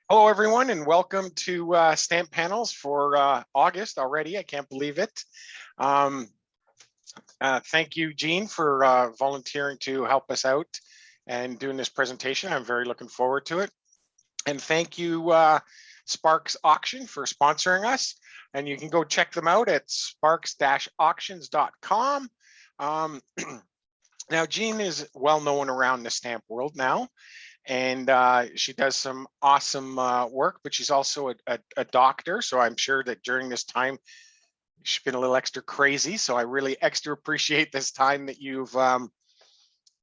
Hello, everyone, and welcome to Stamp Panels for August already. I can't believe it. Thank you, Jean, for volunteering to help us out and doing this presentation. I'm very looking forward to it. And thank you, Sparks Auction, for sponsoring us. And you can go check them out at sparks-auctions.com. Now, Jean is well known around the stamp world now, and she does some awesome work, but she's also a doctor. So I'm sure that during this time, she's been a little extra crazy. So I really extra appreciate this time that you've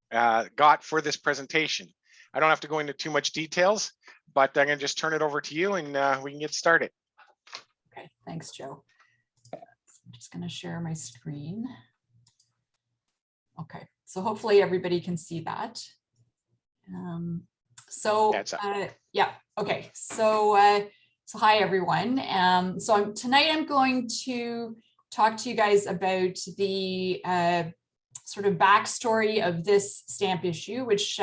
got for this presentation. I don't have to go into too much details, but I'm gonna just turn it over to you and we can get started. Okay, thanks, Joe. So I'm just gonna share my screen. Okay, so hopefully everybody can see that. Yeah, okay, so hi everyone. Tonight I'm going to talk to you guys about the sort of backstory of this stamp issue, which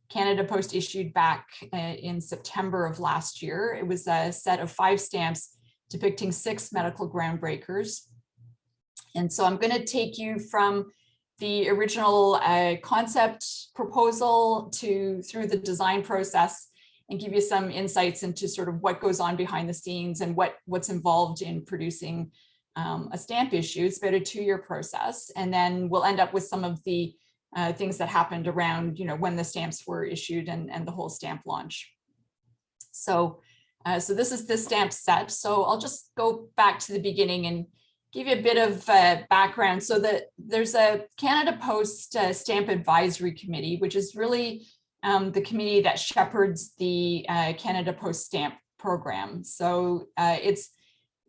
Canada Post issued back in September of last year. It was a set of 5 stamps depicting 6 medical groundbreakers. And so I'm going to take you from the original concept proposal through the design process and give you some insights into sort of what goes on behind the scenes and what's involved in producing a stamp issue. It's about a 2-year process. And then we'll end up with some of the things that happened around, when the stamps were issued and the whole stamp launch. So this is the stamp set. So I'll just go back to the beginning and give you a bit of background. So there's a Canada Post Stamp Advisory Committee, which is really the committee that shepherds the Canada Post Stamp program. So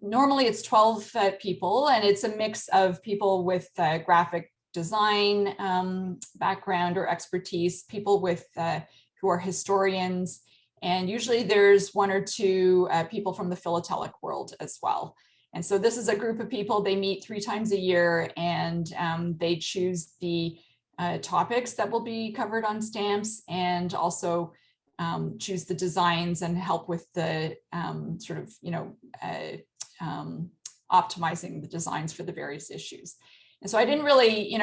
normally it's 12 people, and it's a mix of people with graphic design background or expertise, people with who are historians, and usually there's 1 or 2 people from the philatelic world as well. And so this is a group of people. They meet 3 times a year, and they choose the topics that will be covered on stamps, and also choose the designs and help with the optimizing the designs for the various issues. And so I didn't really,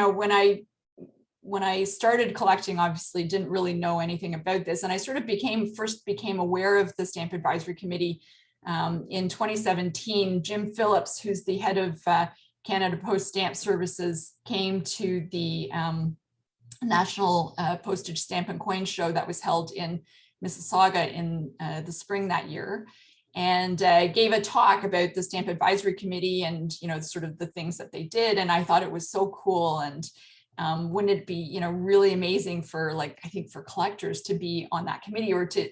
when I started collecting, obviously didn't really know anything about this. And I sort of first became aware of the Stamp Advisory Committee in 2017. Jim Phillips, who's the head of Canada Post Stamp Services, came to the National Postage Stamp and Coin Show that was held in Mississauga in the spring that year, and gave a talk about the Stamp Advisory Committee and sort of the things that they did. And I thought it was so cool, and wouldn't it be really amazing for, I think, for collectors to be on that committee, or to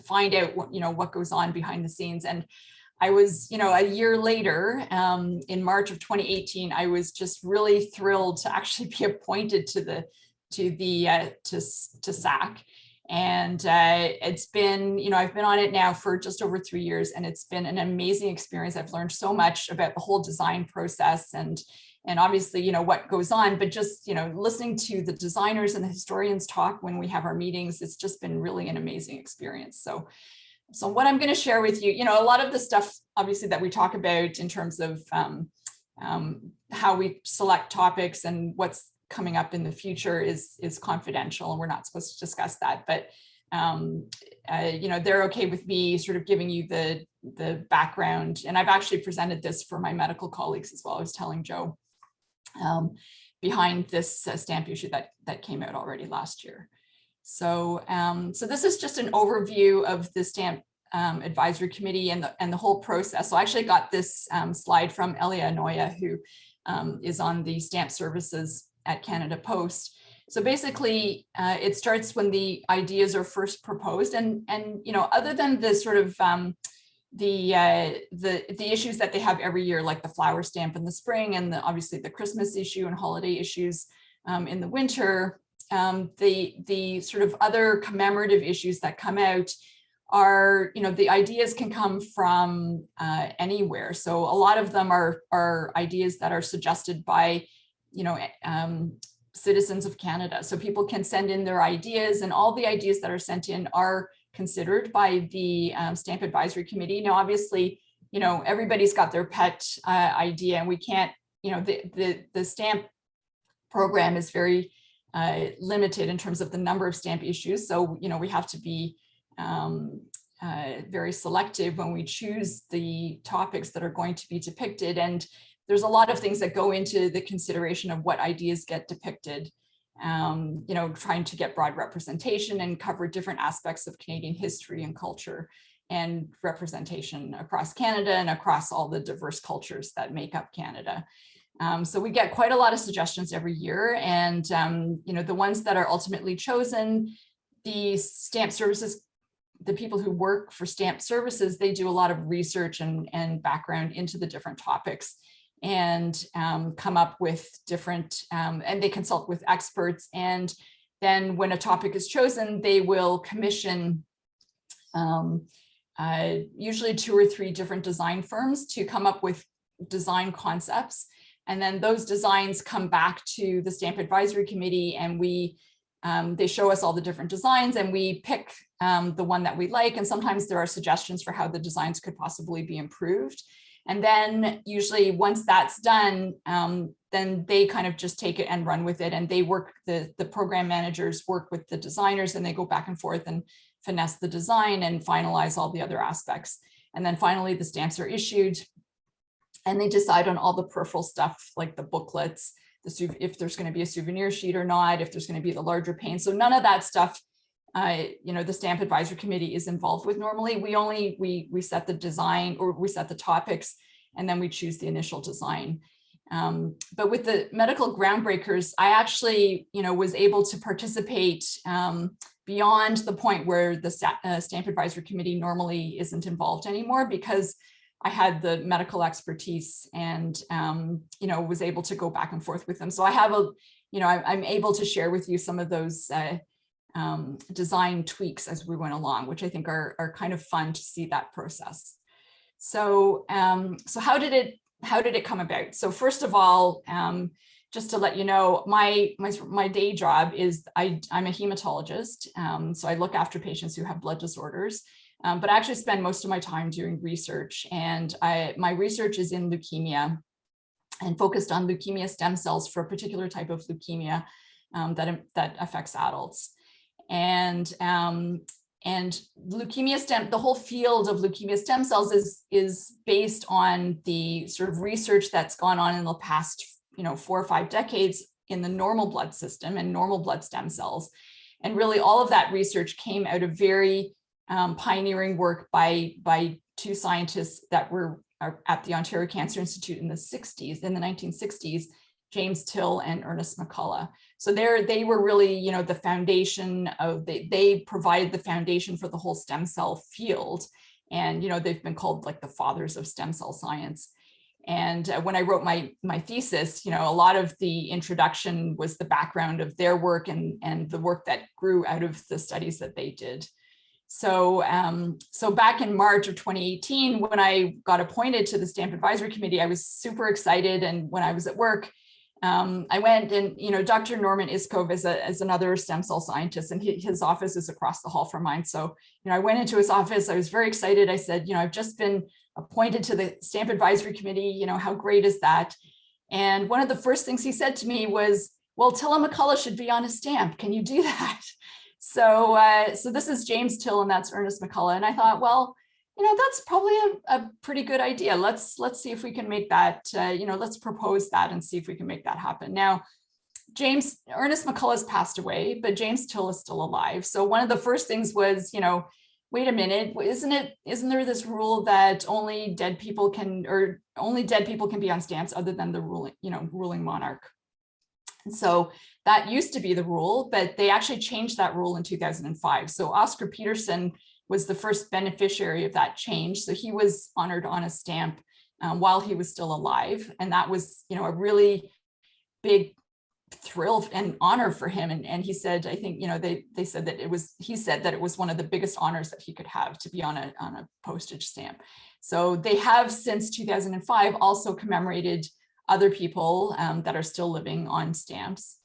find out what goes on behind the scenes. And I was a year later, in March of 2018, I was just really thrilled to actually be appointed to SAC. And it's been, I've been on it now for just over 3 years, and it's been an amazing experience. I've learned so much about the whole design process and obviously, what goes on, but just, listening to the designers and the historians talk when we have our meetings, it's just been really an amazing experience. So what I'm going to share with you, a lot of the stuff, obviously, that we talk about in terms of how we select topics and what's coming up in the future is confidential, and we're not supposed to discuss that. But they're okay with me sort of giving you the background, and I've actually presented this for my medical colleagues as well. I was telling Joe behind this stamp issue that came out already last year. So this is just an overview of the Stamp Advisory Committee and the whole process. So I actually got this slide from Elia Anoya, who is on the stamp services at Canada Post. So basically, it starts when the ideas are first proposed, and other than the sort of the issues that they have every year, like the flower stamp in the spring, and obviously the Christmas issue and holiday issues in the winter, the sort of other commemorative issues that come out are, the ideas can come from anywhere. So a lot of them are ideas that are suggested by, citizens of Canada. So people can send in their ideas, and all the ideas that are sent in are considered by the Stamp Advisory Committee. Now, obviously, everybody's got their pet idea, and we can't, the stamp program is very limited in terms of the number of stamp issues. So, we have to be very selective when we choose the topics that are going to be depicted. And there's a lot of things that go into the consideration of what ideas get depicted. Trying to get broad representation and cover different aspects of Canadian history and culture and representation across Canada and across all the diverse cultures that make up Canada. So we get quite a lot of suggestions every year, and the ones that are ultimately chosen, the stamp services, the people who work for stamp services, they do a lot of research and background into the different topics, and come up with different, and they consult with experts. And then when a topic is chosen, they will commission usually 2 or 3 different design firms to come up with design concepts. And then those designs come back to the Stamp Advisory Committee, and they show us all the different designs, and we pick the one that we like. And sometimes there are suggestions for how the designs could possibly be improved. And then usually once that's done, then they kind of just take it and run with it. And they work, the program managers work with the designers, and they go back and forth and finesse the design and finalize all the other aspects. And then finally the stamps are issued, and they decide on all the peripheral stuff like the booklets, if there's going to be a souvenir sheet or not, if there's going to be the larger pane. So none of that stuff, the Stamp Advisory Committee is involved with normally. We set the design, or we set the topics, and then we choose the initial design. But with the Medical Groundbreakers, I actually, was able to participate beyond the point where the Stamp Advisory Committee normally isn't involved anymore, because I had the medical expertise and, was able to go back and forth with them. So I have I'm able to share with you some of those design tweaks as we went along, which I think are kind of fun to see that process. So, so how did it come about? So first of all, just to let you know, my day job is I'm a hematologist. So I look after patients who have blood disorders. But I actually spend most of my time doing research, and my research is in leukemia, and focused on leukemia stem cells for a particular type of leukemia that affects adults. And leukemia the whole field of leukemia stem cells is based on the sort of research that's gone on in the past 4 or 5 decades in the normal blood system and normal blood stem cells. And really all of that research came out of very pioneering work by 2 scientists that were at the Ontario Cancer Institute in the 1960s, James Till and Ernest McCullough. So they were really, the foundation of, they provided the foundation for the whole stem cell field. And, they've been called like the fathers of stem cell science. And when I wrote my thesis, a lot of the introduction was the background of their work and the work that grew out of the studies that they did. So, so back in March of 2018, when I got appointed to the Stamp Advisory Committee, I was super excited. And when I was at work, I went and, Dr. Norman Iskov is another stem cell scientist, and his office is across the hall from mine. So, I went into his office. I was very excited. I said, I've just been appointed to the Stamp Advisory Committee. How great is that? And one of the first things he said to me was, well, Till and McCullough should be on a stamp. Can you do that? So, so this is James Till, and that's Ernest McCullough. And I thought, well, that's probably a pretty good idea. Let's see if we can make that, let's propose that and see if we can make that happen. Now, Ernest McCullough has passed away, but James Till is still alive. So one of the first things was, wait a minute, isn't there this rule that only dead people can be on stamps other than the ruling monarch? And so that used to be the rule, but they actually changed that rule in 2005. So Oscar Peterson was the first beneficiary of that change. So he was honored on a stamp while he was still alive. And that was, a really big thrill and honor for him. And he said, I think, they said that he said that it was one of the biggest honors that he could have, to be on a postage stamp. So they have since 2005 also commemorated other people that are still living on stamps.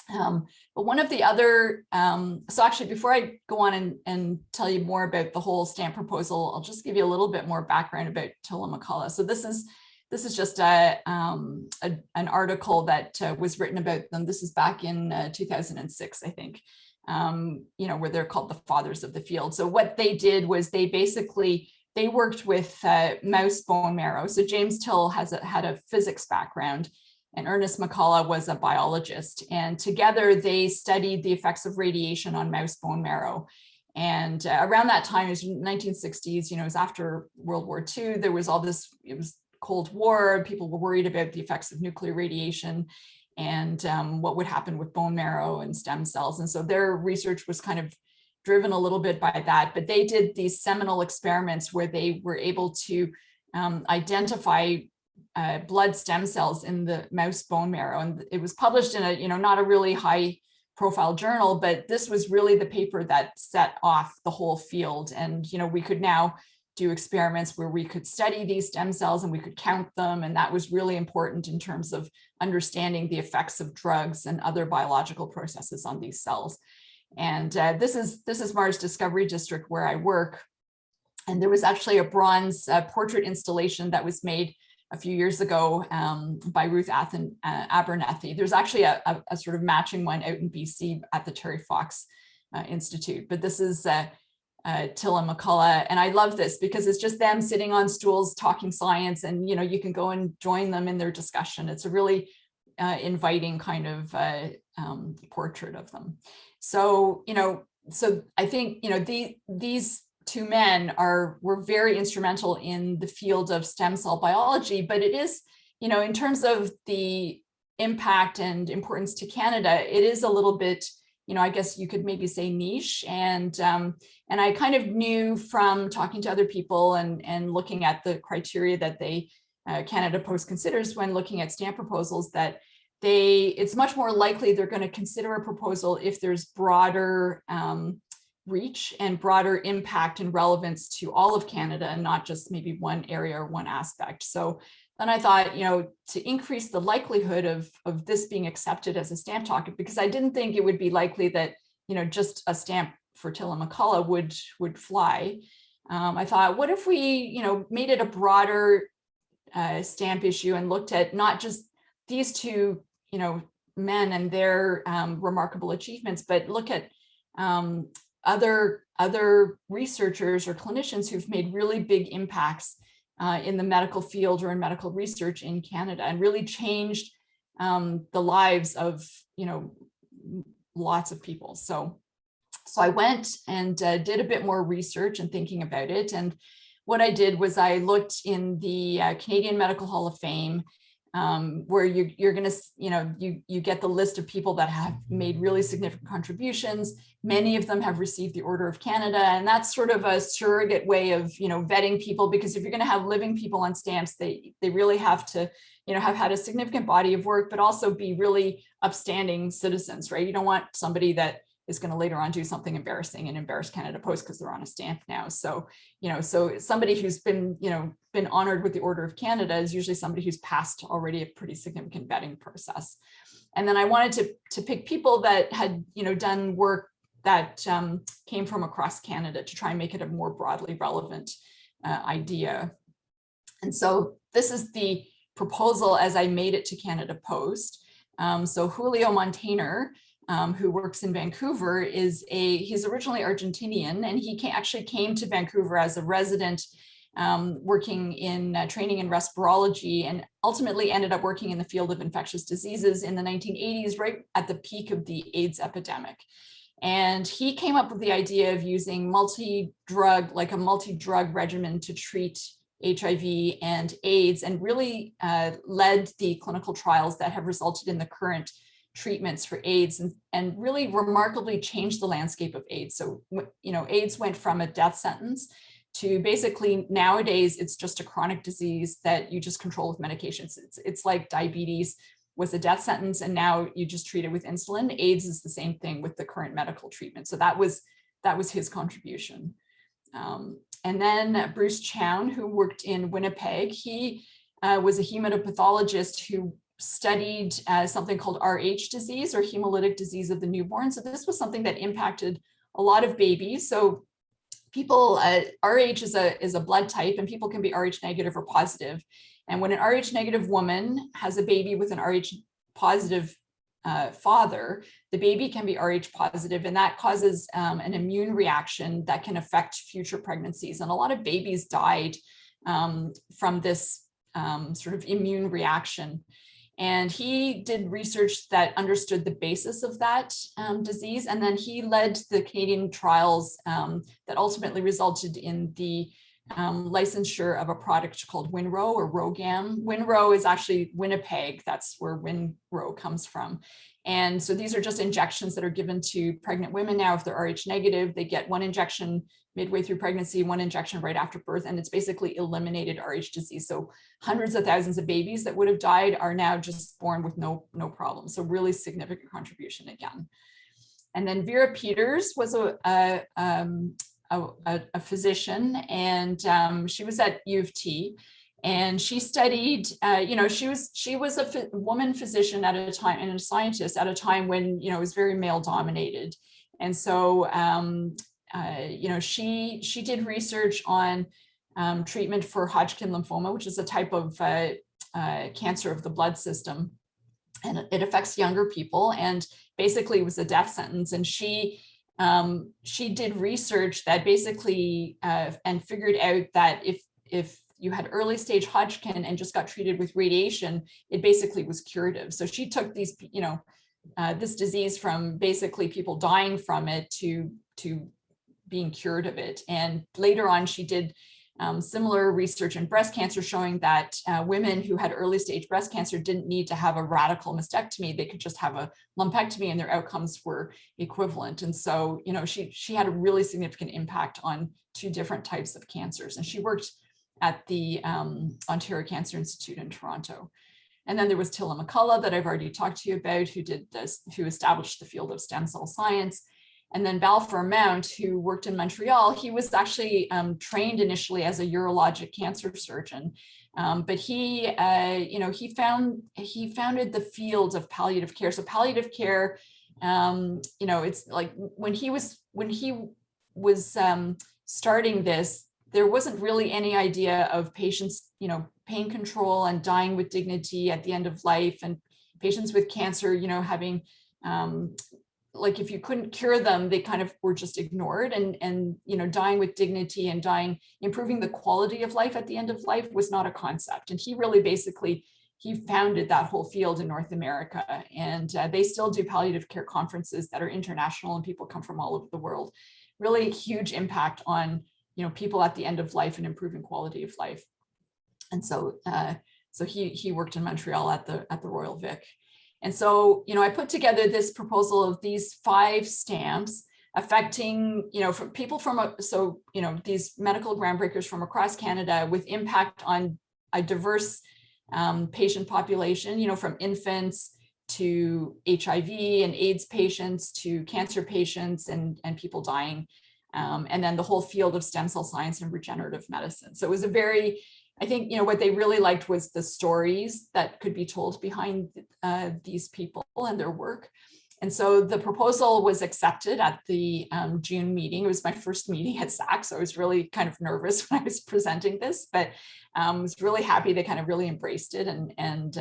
But one of the other, so actually before I go on and tell you more about the whole stamp proposal, I'll just give you a little bit more background about Till and McCullough. So this is just an article that was written about them. This is back in 2006, I think, where they're called the fathers of the field. So what they did was they worked with mouse bone marrow. So James Till had a physics background, and Ernest McCullough was a biologist. And together they studied the effects of radiation on mouse bone marrow. And around that time, it was 1960s, it was after World War II, there was all this, it was Cold War, people were worried about the effects of nuclear radiation and what would happen with bone marrow and stem cells. And so their research was kind of driven a little bit by that, but they did these seminal experiments where they were able to identify blood stem cells in the mouse bone marrow. And it was published in a, not a really high profile journal, but this was really the paper that set off the whole field. And, we could now do experiments where we could study these stem cells and we could count them. And that was really important in terms of understanding the effects of drugs and other biological processes on these cells. And this is Mars Discovery District where I work. And there was actually a bronze portrait installation that was made a few years ago by Ruth Abernethy. There's actually a sort of matching one out in BC at the Terry Fox Institute, but this is Till and McCullough. And I love this because it's just them sitting on stools talking science, and you can go and join them in their discussion. It's a really inviting kind of portrait of them. So, so I think, these two men were very instrumental in the field of stem cell biology, but it is, in terms of the impact and importance to Canada, it is a little bit, I guess you could maybe say niche. And I kind of knew from talking to other people and looking at the criteria that Canada Post considers when looking at stamp proposals, that it's much more likely they're going to consider a proposal if there's broader reach and broader impact and relevance to all of Canada and not just maybe one area or one aspect. So then I thought, to increase the likelihood of this being accepted as a stamp topic, because I didn't think it would be likely that, just a stamp for Till and McCullough would fly. I thought, what if we, made it a broader stamp issue and looked at not just these two, men and their remarkable achievements, but look at other researchers or clinicians who've made really big impacts in the medical field or in medical research in Canada and really changed the lives of, lots of people. So I went and did a bit more research and thinking about it. And what I did was I looked in the Canadian Medical Hall of Fame, where you're going to, you get the list of people that have made really significant contributions. Many of them have received the Order of Canada, and that's sort of a surrogate way of, vetting people, because if you're going to have living people on stamps, they really have to, have had a significant body of work, but also be really upstanding citizens, right? You don't want somebody that is going to later on do something embarrassing and embarrass Canada Post because they're on a stamp now. So, so somebody who's been, been honored with the Order of Canada is usually somebody who's passed already a pretty significant vetting process. And then I wanted to pick people that had, done work that came from across Canada to try and make it a more broadly relevant idea. And so this is the proposal as I made it to Canada Post. So Julio Montaner, who works in Vancouver, he's originally Argentinian, and he actually came to Vancouver as a resident, working in training in respirology, and ultimately ended up working in the field of infectious diseases in the 1980s, right at the peak of the AIDS epidemic. And he came up with the idea of using multi-drug regimen to treat HIV and AIDS, and really led the clinical trials that have resulted in the current treatments for AIDS, and really remarkably changed the landscape of AIDS. So, AIDS went from a death sentence to basically nowadays it's just a chronic disease that you just control with medications. It's like diabetes was a death sentence, and now you just treat it with insulin. AIDS is the same thing with the current medical treatment. So that was his contribution. And then Bruce Chown, who worked in Winnipeg, he was a hematopathologist who studied something called RH disease, or hemolytic disease of the newborn. So this was something that impacted a lot of babies. So people, RH is a blood type, and people can be RH negative or positive. And when an RH negative woman has a baby with an RH positive father, the baby can be RH positive, and that causes an immune reaction that can affect future pregnancies. And a lot of babies died from this sort of immune reaction. And he did research that understood the basis of that disease. And then he led the Canadian trials that ultimately resulted in the licensure of a product called Winro, or Rogam. Winro is actually Winnipeg. That's where Winro comes from. And so these are just injections that are given to pregnant women now. If they're RH negative, they get one injection midway through pregnancy, one injection right after birth, and it's basically eliminated RH disease. So hundreds of thousands of babies that would have died are now just born with no problem. So really significant contribution again. And then Vera Peters was a physician, and she was at U of T, and she studied, she was a woman physician at a time, and a scientist at a time when, it was very male dominated. And so, she did research on treatment for Hodgkin lymphoma, which is a type of cancer of the blood system, and it affects younger people, and basically it was a death sentence. And she did research that basically and figured out that if you had early stage Hodgkin and just got treated with radiation, it basically was curative. So she took these, this disease from basically people dying from it to being cured of it. And later on, she did similar research in breast cancer, showing that women who had early stage breast cancer didn't need to have a radical mastectomy. They could just have a lumpectomy, and their outcomes were equivalent. And so, she had a really significant impact on two different types of cancers. And she worked at the Ontario Cancer Institute in Toronto. And then there was Tilla McCullough that I've already talked to you about, who established the field of stem cell science. And then Balfour Mount, who worked in Montreal, he was actually trained initially as a urologic cancer surgeon, but he founded the field of palliative care. So palliative care, it's like when he was starting this, there wasn't really any idea of patients, pain control and dying with dignity at the end of life, and patients with cancer, having like if you couldn't cure them, they kind of were just ignored, and dying with dignity and improving the quality of life at the end of life was not a concept. And he really he founded that whole field in North America, and they still do palliative care conferences that are international, and people come from all over the world. Really huge impact on people at the end of life and improving quality of life. And so he worked in Montreal at the Royal Vic. And so, I put together this proposal of these 5 stamps affecting, for people these medical groundbreakers from across Canada with impact on a diverse patient population, from infants to HIV and AIDS patients to cancer patients and people dying. And then the whole field of stem cell science and regenerative medicine. So it was I think, what they really liked was the stories that could be told behind these people and their work. And so the proposal was accepted at the June meeting. It was my first meeting at SAC, so I was really kind of nervous when I was presenting this, but I was really happy they kind of really embraced it and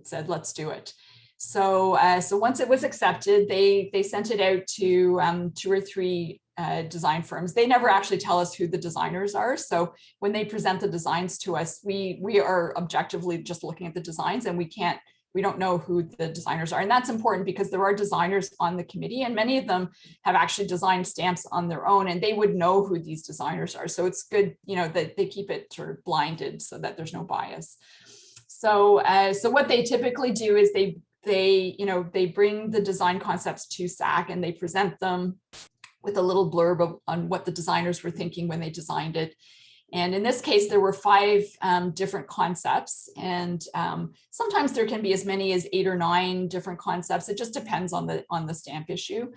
said, let's do it. So once it was accepted, they sent it out to 2 or 3 design firms. They never actually tell us who the designers are. So when they present the designs to us, we are objectively just looking at the designs, and we don't know who the designers are. And that's important because there are designers on the committee, and many of them have actually designed stamps on their own, and they would know who these designers are. So it's good, that they keep it sort of blinded so that there's no bias. So what they typically do is they bring the design concepts to SAC, and they present them with a little blurb on what the designers were thinking when they designed it. And in this case, there were 5 different concepts, and sometimes there can be as many as 8 or 9 different concepts. It just depends on the stamp issue.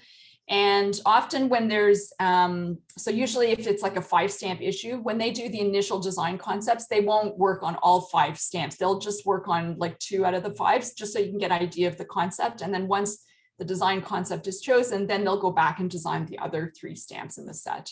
And often when there's, so usually if it's like a 5-stamp issue, when they do the initial design concepts, they won't work on all 5 stamps. They'll just work on like 2 out of the 5s, just so you can get an idea of the concept. And then once the design concept is chosen, then they'll go back and design the other 3 stamps in the set.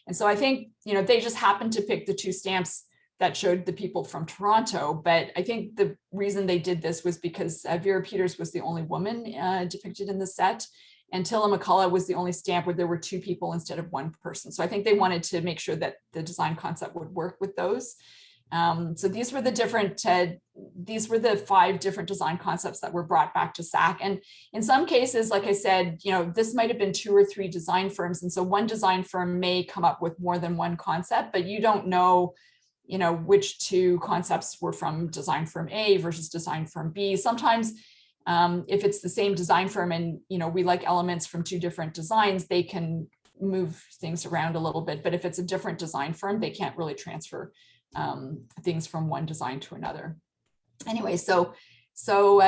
And so I think, they just happened to pick the 2 stamps that showed the people from Toronto. But I think the reason they did this was because Vera Peters was the only woman depicted in the set. And Tilla McCullough was the only stamp where there were 2 people instead of 1 person. So I think they wanted to make sure that the design concept would work with those. So these were the 5 different design concepts that were brought back to SAC. And in some cases, like I said, this might have been 2 or 3 design firms. And so one design firm may come up with more than 1 concept, but you don't know, which 2 concepts were from design firm A versus design firm B. Sometimes if it's the same design firm and, we like elements from 2 different designs, they can move things around a little bit. But if it's a different design firm, they can't really transfer things from one design to another. Anyway, so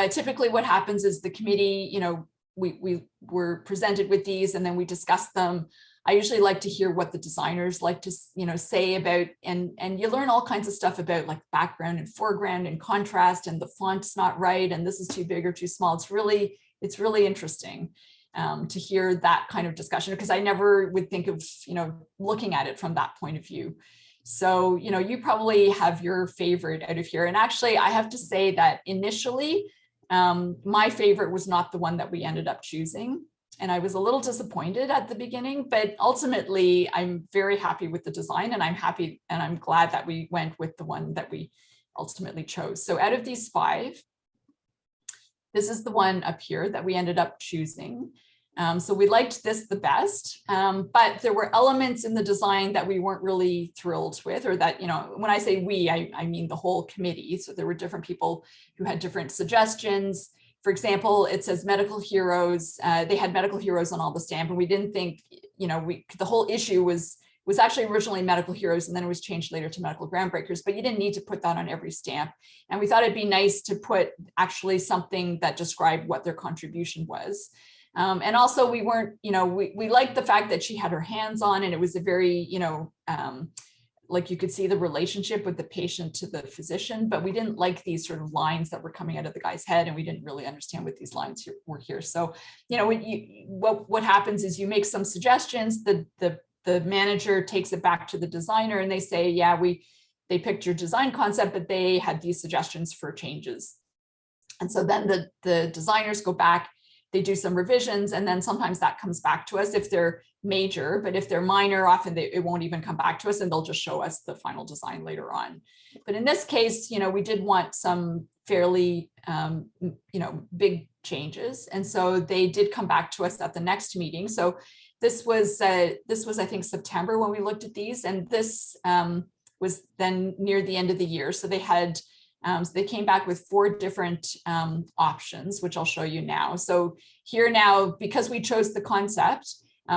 typically what happens is the committee, we were presented with these and then we discussed them. I usually like to hear what the designers like to, say about, and you learn all kinds of stuff about like background and foreground and contrast, and the font's not right, and this is too big or too small. It's really interesting to hear that kind of discussion, because I never would think of, looking at it from that point of view. So, you probably have your favorite out of here. And actually, I have to say that initially, my favorite was not the one that we ended up choosing. And I was a little disappointed at the beginning, but ultimately I'm very happy with the design, and I'm happy and I'm glad that we went with the one that we ultimately chose. So out of these 5, this is the one up here that we ended up choosing. So we liked this the best, but there were elements in the design that we weren't really thrilled with, or that, when I say we, I mean the whole committee. So there were different people who had different suggestions. For example, it says medical heroes. They had medical heroes on all the stamp, and we didn't think, the whole issue was actually originally medical heroes, and then it was changed later to medical groundbreakers, but you didn't need to put that on every stamp. And we thought it'd be nice to put actually something that described what their contribution was. And also we weren't, we liked the fact that she had her hands on, and it was a very, like you could see the relationship with the patient to the physician, but we didn't like these sort of lines that were coming out of the guy's head, and we didn't really understand what these lines were here. So, what happens is you make some suggestions, the manager takes it back to the designer, and they say, yeah, they picked your design concept, but they had these suggestions for changes. And so then the designers go back, they do some revisions, and then sometimes that comes back to us if they're major, but if they're minor, often it won't even come back to us, and they'll just show us the final design later on. But in this case, we did want some fairly, big changes. And so they did come back to us at the next meeting. So this was I think September when we looked at these, and this was then near the end of the year. So they had, so they came back with 4 different options, which I'll show you now. So here now, because we chose the concept,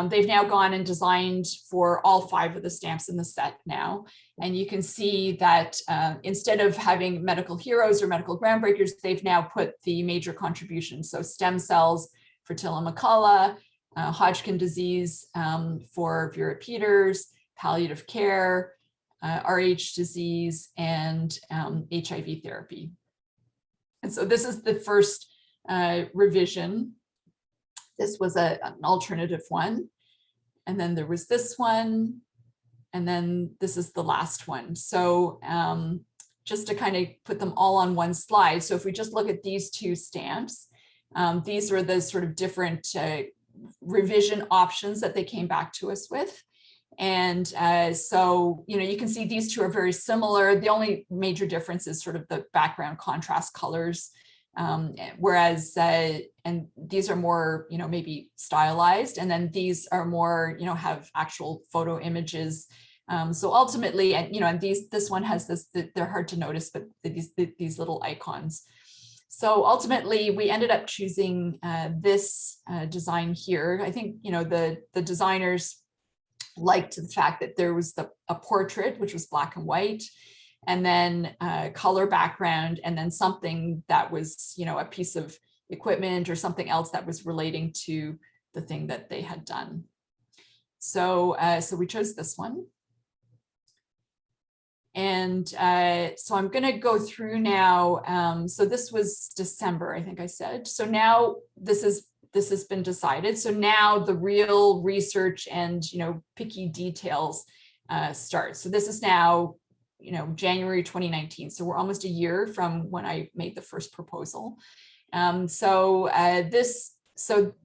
they've now gone and designed for all 5 of the stamps in the set now. And you can see that instead of having medical heroes or medical groundbreakers, they've now put the major contributions. So stem cells for Tilla McCullough, Hodgkin disease for Vera Peters, palliative care, RH disease, and HIV therapy. And so this is the first revision. This was an alternative one. And then there was this one. And then this is the last one. So just to kind of put them all on one slide. So if we just look at these 2 stamps, these are the sort of different revision options that they came back to us with. And so, you can see these 2 are very similar. The only major difference is sort of the background contrast colors. Whereas, and these are more, maybe stylized, and then these are more, have actual photo images. So ultimately, and this one has this, they're hard to notice, but these little icons. So ultimately, we ended up choosing this design here. I think, the designers liked the fact that there was a portrait, which was black and white, and then color background, and then something that was, a piece of equipment or something else that was relating to the thing that they had done. So, so we chose this one. And so I'm going to go through now. So this was December, I think I said. So now this has been decided. So now the real research and, picky details start. So this is now, January 2019. So we're almost a year from when I made the first proposal. So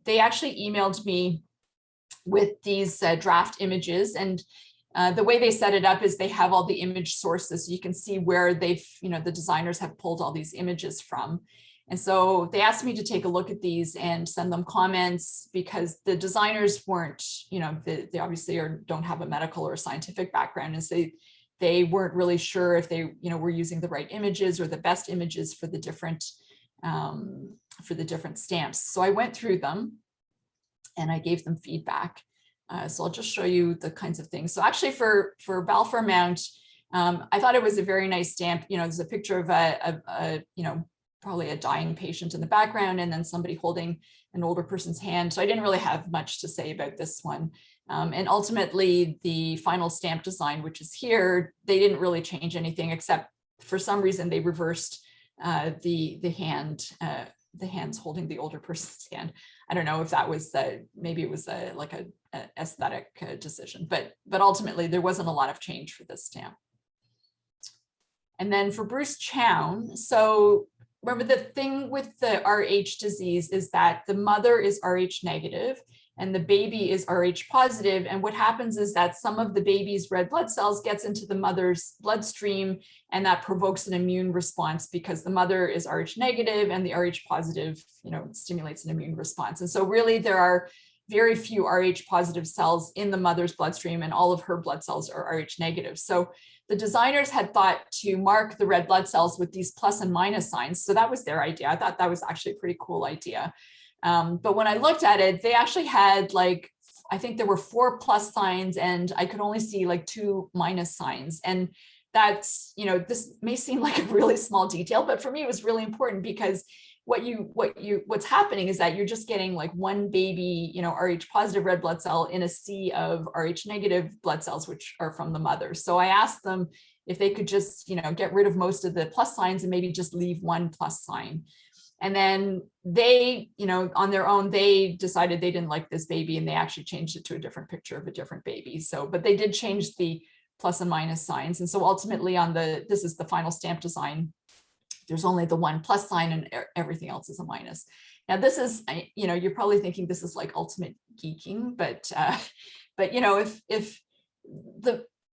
they actually emailed me with these draft images, and the way they set it up is they have all the image sources. So you can see where they've, the designers have pulled all these images from. And so they asked me to take a look at these and send them comments, because the designers weren't, they obviously don't have a medical or scientific background. And so they weren't really sure if they, were using the right images or the best images for the different stamps. So I went through them and I gave them feedback. So I'll just show you the kinds of things. So actually for Balfour Mount, I thought it was a very nice stamp. There's a picture of a probably a dying patient in the background, and then somebody holding an older person's hand. So I didn't really have much to say about this one. And ultimately the final stamp design, which is here, they didn't really change anything, except for some reason they reversed the hands holding the older person's hand. I don't know if that was maybe it was like a aesthetic decision, but ultimately there wasn't a lot of change for this stamp. And then for Bruce Chown, so remember the thing with the RH disease is that the mother is RH negative and the baby is RH positive. And what happens is that some of the baby's red blood cells gets into the mother's bloodstream, and that provokes an immune response because the mother is RH negative and the RH positive, stimulates an immune response. And so really there are very few RH positive cells in the mother's bloodstream, and all of her blood cells are RH negative. So the designers had thought to mark the red blood cells with these plus and minus signs. So that was their idea. I thought that was actually a pretty cool idea. But when I looked at it, they actually had I think there were 4 plus signs, and I could only see 2 minus signs. And that's, this may seem like a really small detail, but for me, it was really important, because what's happening is that you're just getting one baby, RH positive red blood cell in a sea of RH negative blood cells, which are from the mother. So I asked them if they could just, get rid of most of the plus signs and maybe just leave 1 plus sign. And then they, on their own, they decided they didn't like this baby, and they actually changed it to a different picture of a different baby. So, but they did change the plus and minus signs. And so ultimately this is the final stamp design, there's only the 1 plus sign and everything else is a minus. Now this is, you're probably thinking this is like ultimate geeking, but if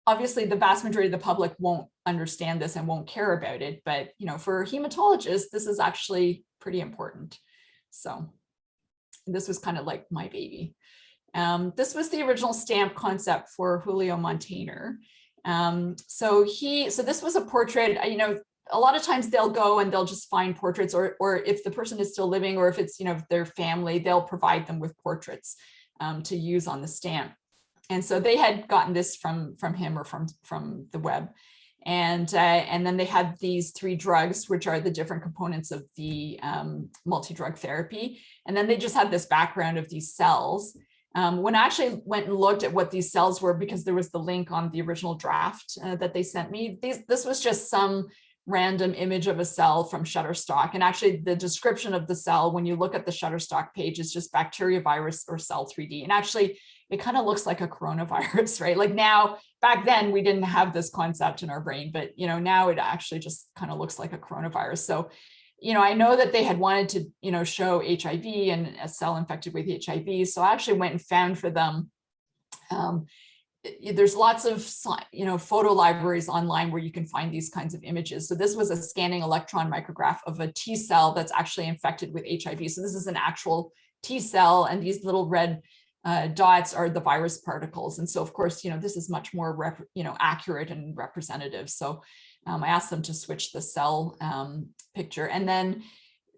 obviously the vast majority of the public won't understand this and won't care about it, but for hematologists, this is actually pretty important. So this was kind of like my baby. This was the original stamp concept for Julio Montaner. So this was a portrait, a lot of times they'll go and they'll just find portraits, or if the person is still living, or if it's, their family, they'll provide them with portraits to use on the stamp. And so they had gotten this from him or from the web. And then they had these 3 drugs, which are the different components of the multi-drug therapy. And then they just had this background of these cells. When I actually went and looked at what these cells were, because there was the link on the original draft that they sent me, this was just some random image of a cell from Shutterstock. And actually the description of the cell, when you look at the Shutterstock page, is just bacteria, virus, or cell 3D. And actually it kind of looks like a coronavirus, right? Now, back then we didn't have this concept in our brain, but now it actually just kind of looks like a coronavirus. So, I know that they had wanted to, show HIV and a cell infected with HIV. So I actually went and found for them, there's lots of, photo libraries online where you can find these kinds of images. So this was a scanning electron micrograph of a T cell that's actually infected with HIV. So this is an actual T cell, and these little red dots are the virus particles. And so of course, this is much more, accurate and representative. So I asked them to switch the cell picture. And then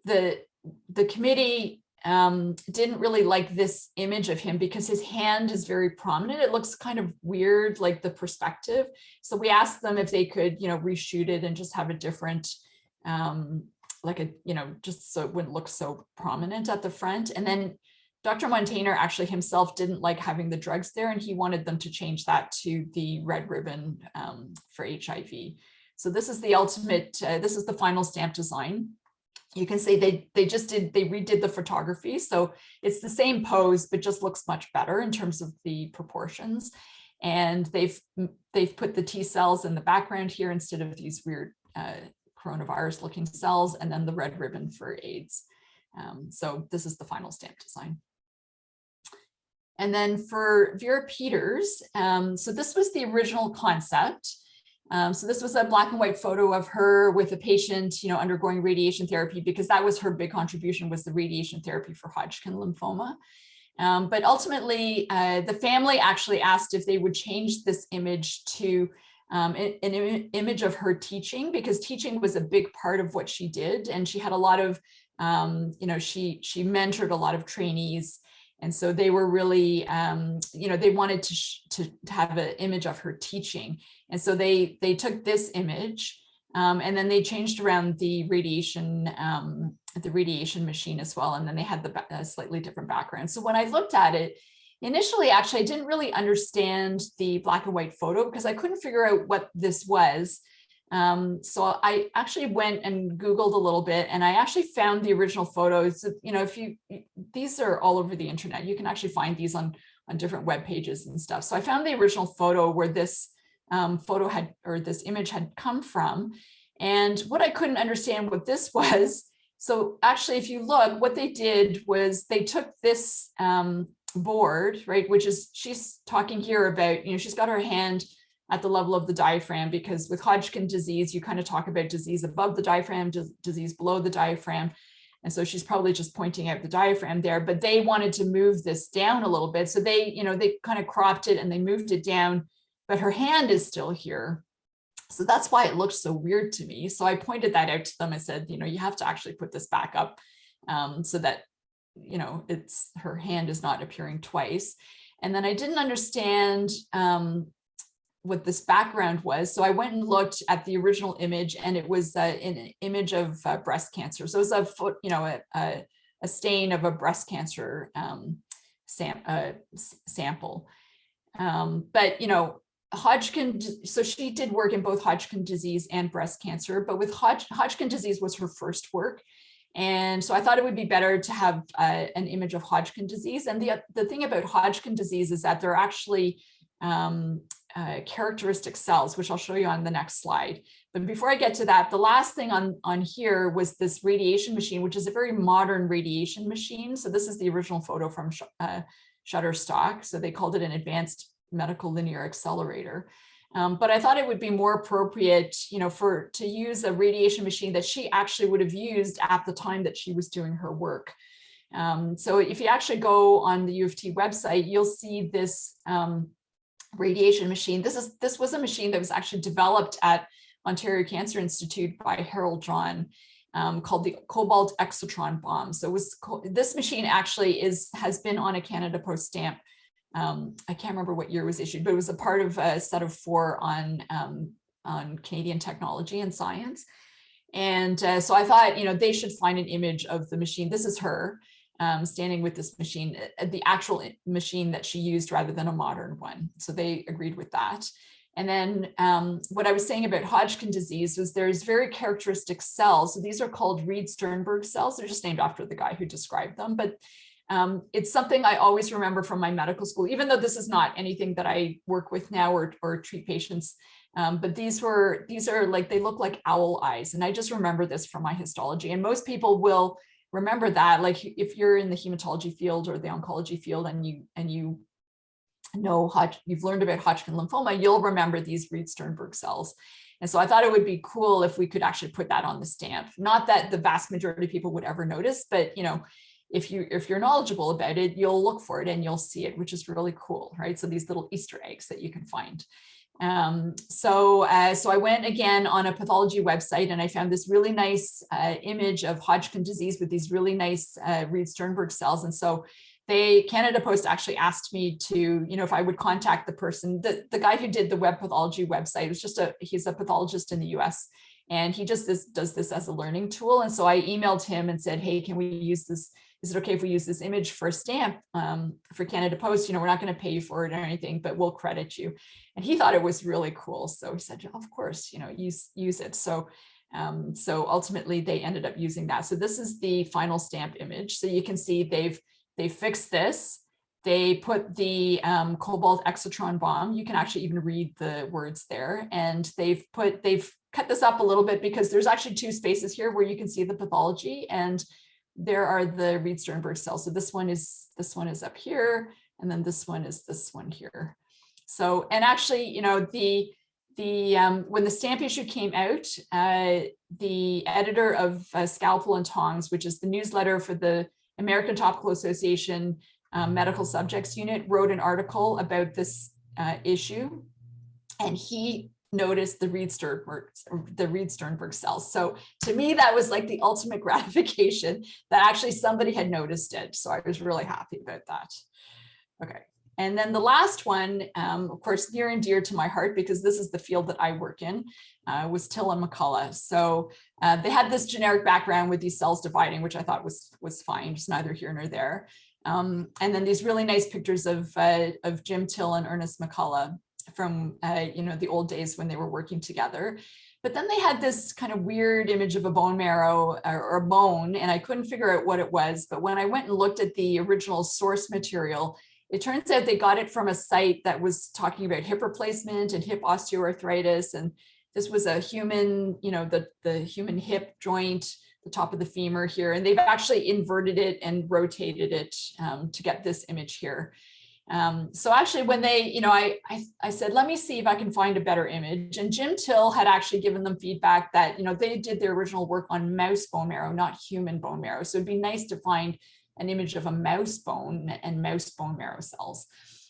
the committee didn't really like this image of him because his hand is very prominent. It looks kind of weird, like the perspective. So we asked them if they could, reshoot it and just have a different, just so it wouldn't look so prominent at the front. And then Dr. Montaigne actually himself didn't like having the drugs there, and he wanted them to change that to the red ribbon for HIV. So this is the ultimate, this is the final stamp design. You can see they redid the photography. So it's the same pose, but just looks much better in terms of the proportions. And they've put the T cells in the background here instead of these weird coronavirus looking cells, and then the red ribbon for AIDS. So this is the final stamp design. And then for Vera Peters, so this was the original concept. So this was a black and white photo of her with a patient, undergoing radiation therapy, because that was her big contribution, was the radiation therapy for Hodgkin lymphoma. But ultimately, the family actually asked if they would change this image to an image of her teaching, because teaching was a big part of what she did. And she had a lot of, she mentored a lot of trainees. And so they were really, they wanted to have an image of her teaching. And so they took this image and then they changed around the radiation machine as well. And then they had the slightly different background. So when I looked at it, initially, actually, I didn't really understand the black and white photo because I couldn't figure out what this was. So I actually went and Googled a little bit, and I actually found the original photos. These are all over the internet. You can actually find these on different web pages and stuff. So I found the original photo where this this image had come from. And what I couldn't understand what this was. So actually, if you look, what they did was they took this board, right, which is, she's talking here about, she's got her hand at the level of the diaphragm, because with Hodgkin disease, you kind of talk about disease above the diaphragm, disease below the diaphragm. And so she's probably just pointing out the diaphragm there, but they wanted to move this down a little bit. So they kind of cropped it and they moved it down, but her hand is still here. So that's why it looked so weird to me. So I pointed that out to them. I said, you have to actually put this back up so that, her hand is not appearing twice. And then I didn't understand what this background was. So I went and looked at the original image, and it was an image of breast cancer. So it was a stain of a breast cancer sample. But, Hodgkin, so she did work in both Hodgkin disease and breast cancer, but with Hodgkin disease was her first work. And so I thought it would be better to have an image of Hodgkin disease. And the thing about Hodgkin disease is that they're actually characteristic cells, which I'll show you on the next slide. But before I get to that, the last thing on here was this radiation machine, which is a very modern radiation machine. So this is the original photo from Shutterstock. So they called it an advanced medical linear accelerator. But I thought it would be more appropriate, to use a radiation machine that she actually would have used at the time that she was doing her work. So if you actually go on the U of T website, you'll see this radiation machine. This was a machine that was actually developed at Ontario Cancer Institute by Harold John, called the Cobalt Exotron bomb. So this machine actually has been on a Canada Post stamp. I can't remember what year it was issued, but it was a part of a set of 4 on Canadian technology and science. And so I thought, they should find an image of the machine. This is her standing with this machine, the actual machine that she used rather than a modern one. So they agreed with that. And then what I was saying about Hodgkin disease was there's very characteristic cells. So these are called Reed-Sternberg cells. They're just named after the guy who described them. But it's something I always remember from my medical school, even though this is not anything that I work with now or treat patients. But these are like, they look like owl eyes. And I just remember this from my histology. And most people will remember that, like if you're in the hematology field or the oncology field and you know you've learned about Hodgkin lymphoma, you'll remember these Reed-Sternberg cells. And so I thought it would be cool if we could actually put that on the stamp. Not that the vast majority of people would ever notice, but if you're knowledgeable about it, you'll look for it and you'll see it, which is really cool, right? So these little Easter eggs that you can find. So I went again on a pathology website and I found this really nice image of Hodgkin disease with these really nice Reed-Sternberg cells. And so Canada Post actually asked me to, if I would contact the person, the guy who did the web pathology website was he's a pathologist in the US, and he just does this as a learning tool. And so I emailed him and said, hey, can we use is it okay if we use this image for a stamp for Canada Post? You know, we're not going to pay you for it or anything, but we'll credit you. And he thought it was really cool. So he said, of course, you know, use it. So ultimately they ended up using that. So this is the final stamp image. So you can see they've fixed this. They put the cobalt exotron bomb. You can actually even read the words there. And they've cut this up a little bit because there's actually 2 spaces here where you can see the pathology, and there are the Reed-Sternberg cells. So this one is up here, and then this one is this one here. So, and actually, you know, when the stamp issue came out, the editor of Scalpel and Tongs, which is the newsletter for the American Topical Association Medical Subjects Unit, wrote an article about this issue, and he noticed the Reed-Sternberg cells. So to me, that was like the ultimate gratification that actually somebody had noticed it. So I was really happy about that. Okay. And then the last one, of course, near and dear to my heart, because this is the field that I work in, was Till and McCullough. So they had this generic background with these cells dividing, which I thought was fine, just neither here nor there. And then these really nice pictures of Jim Till and Ernest McCullough from you know, the old days when they were working together. But then they had this kind of weird image of a bone marrow or a bone, and I couldn't figure out what it was. But when I went and looked at the original source material, it turns out they got it from a site that was talking about hip replacement and hip osteoarthritis. And this was a human, you know, the human hip joint, the top of the femur here. And they've actually inverted it and rotated it to get this image here. So actually when they, you know, I said, let me see if I can find a better image. And Jim Till had actually given them feedback that, you know, they did their original work on mouse bone marrow, not human bone marrow. So it'd be nice to find an image of a mouse bone and mouse bone marrow cells.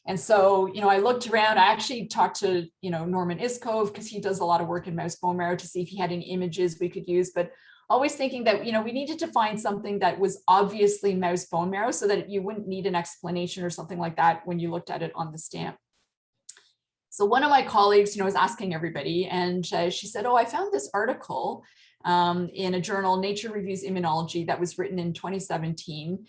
And so, you know, I looked around, I actually talked to, you know, Norman Iskov, because he does a lot of work in mouse bone marrow, to see if he had any images we could use, but always thinking that, you know, we needed to find something that was obviously mouse bone marrow so that you wouldn't need an explanation or something like that when you looked at it on the stamp. So one of my colleagues, you know, was asking everybody, and she said, oh, I found this article in a journal, Nature Reviews Immunology, that was written in 2017.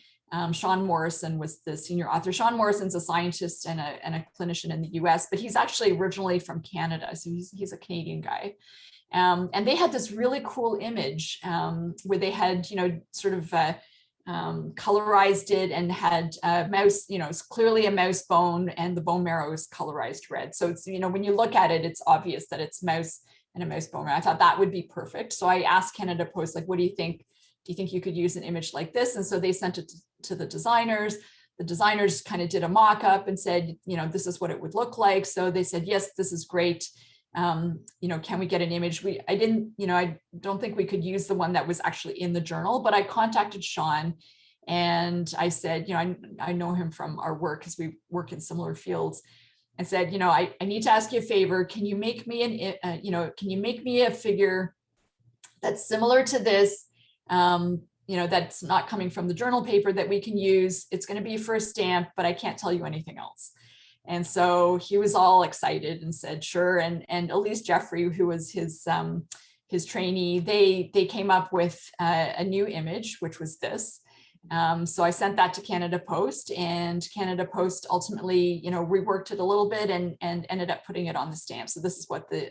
Sean Morrison was the senior author. Sean Morrison's a scientist and a clinician in the US, but he's actually originally from Canada. So he's a Canadian guy. And they had this really cool image where they had, you know, sort of colorized it and had a mouse, you know, it's clearly a mouse bone, and the bone marrow is colorized red. So it's, you know, when you look at it, it's obvious that it's mouse and a mouse bone marrow. I thought that would be perfect. So I asked Canada Post, like, what do you think? Do you think you could use an image like this? And so they sent it to the designers. The designers kind of did a mock-up and said, you know, this is what it would look like. So they said, yes, this is great. You know, can we get an image? I didn't, you know, I don't think we could use the one that was actually in the journal, but I contacted Sean and I said, you know, I know him from our work because we work in similar fields. I said, you know, I need to ask you a favor. Can you make me you know, can you make me a figure that's similar to this? You know, that's not coming from the journal paper that we can use. It's going to be for a stamp, but I can't tell you anything else. And so he was all excited and said, sure. And Elise Jeffrey, who was his trainee, they came up with a new image, which was this. So I sent that to Canada Post, and Canada Post ultimately, you know, reworked it a little bit and ended up putting it on the stamp. So this is what the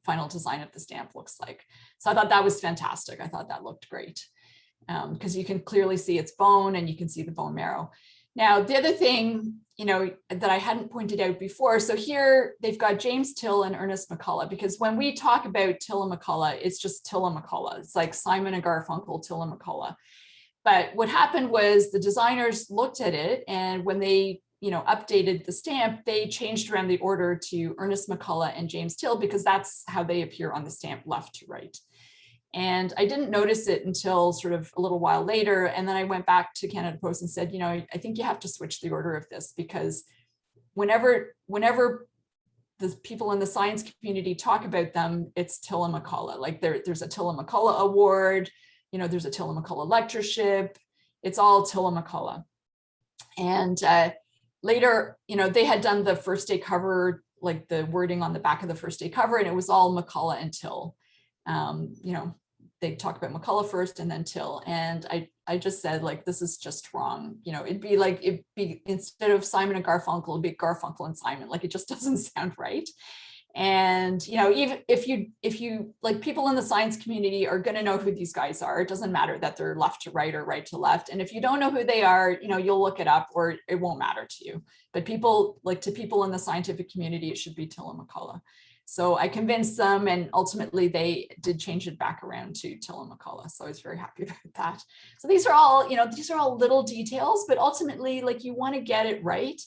final design of the stamp looks like. So I thought that was fantastic. I thought that looked great because you can clearly see its bone and you can see the bone marrow. Now, the other thing, you know, that I hadn't pointed out before, so here they've got James Till and Ernest McCullough, because when we talk about Till and McCullough, it's just Till and McCullough. It's like Simon and Garfunkel, Till and McCullough. But what happened was the designers looked at it, and when they, you know, updated the stamp, they changed around the order to Ernest McCullough and James Till, because that's how they appear on the stamp, left to right. And I didn't notice it until sort of a little while later. And then I went back to Canada Post and said, you know, I think you have to switch the order of this, because whenever the people in the science community talk about them, it's Till and McCullough. Like there's a Till and McCullough award, you know, there's a Till and McCullough lectureship. It's all Till and McCullough. And later, you know, they had done the first day cover, like the wording on the back of the first day cover, and it was all McCullough and Till. You know, they talk about McCullough first and then Till. And I just said, like, this is just wrong. You know, it'd be instead of Simon and Garfunkel, it'd be Garfunkel and Simon. Like, it just doesn't sound right. And, you know, even if you like, people in the science community are going to know who these guys are. It doesn't matter that they're left to right or right to left. And if you don't know who they are, you know, you'll look it up or it won't matter to you. But people, like, to people in the scientific community, it should be Till and McCullough. So I convinced them, and ultimately they did change it back around to Till and McCullough. So I was very happy about that. So these are all, you know, these are all little details, but ultimately, like, you want to get it right.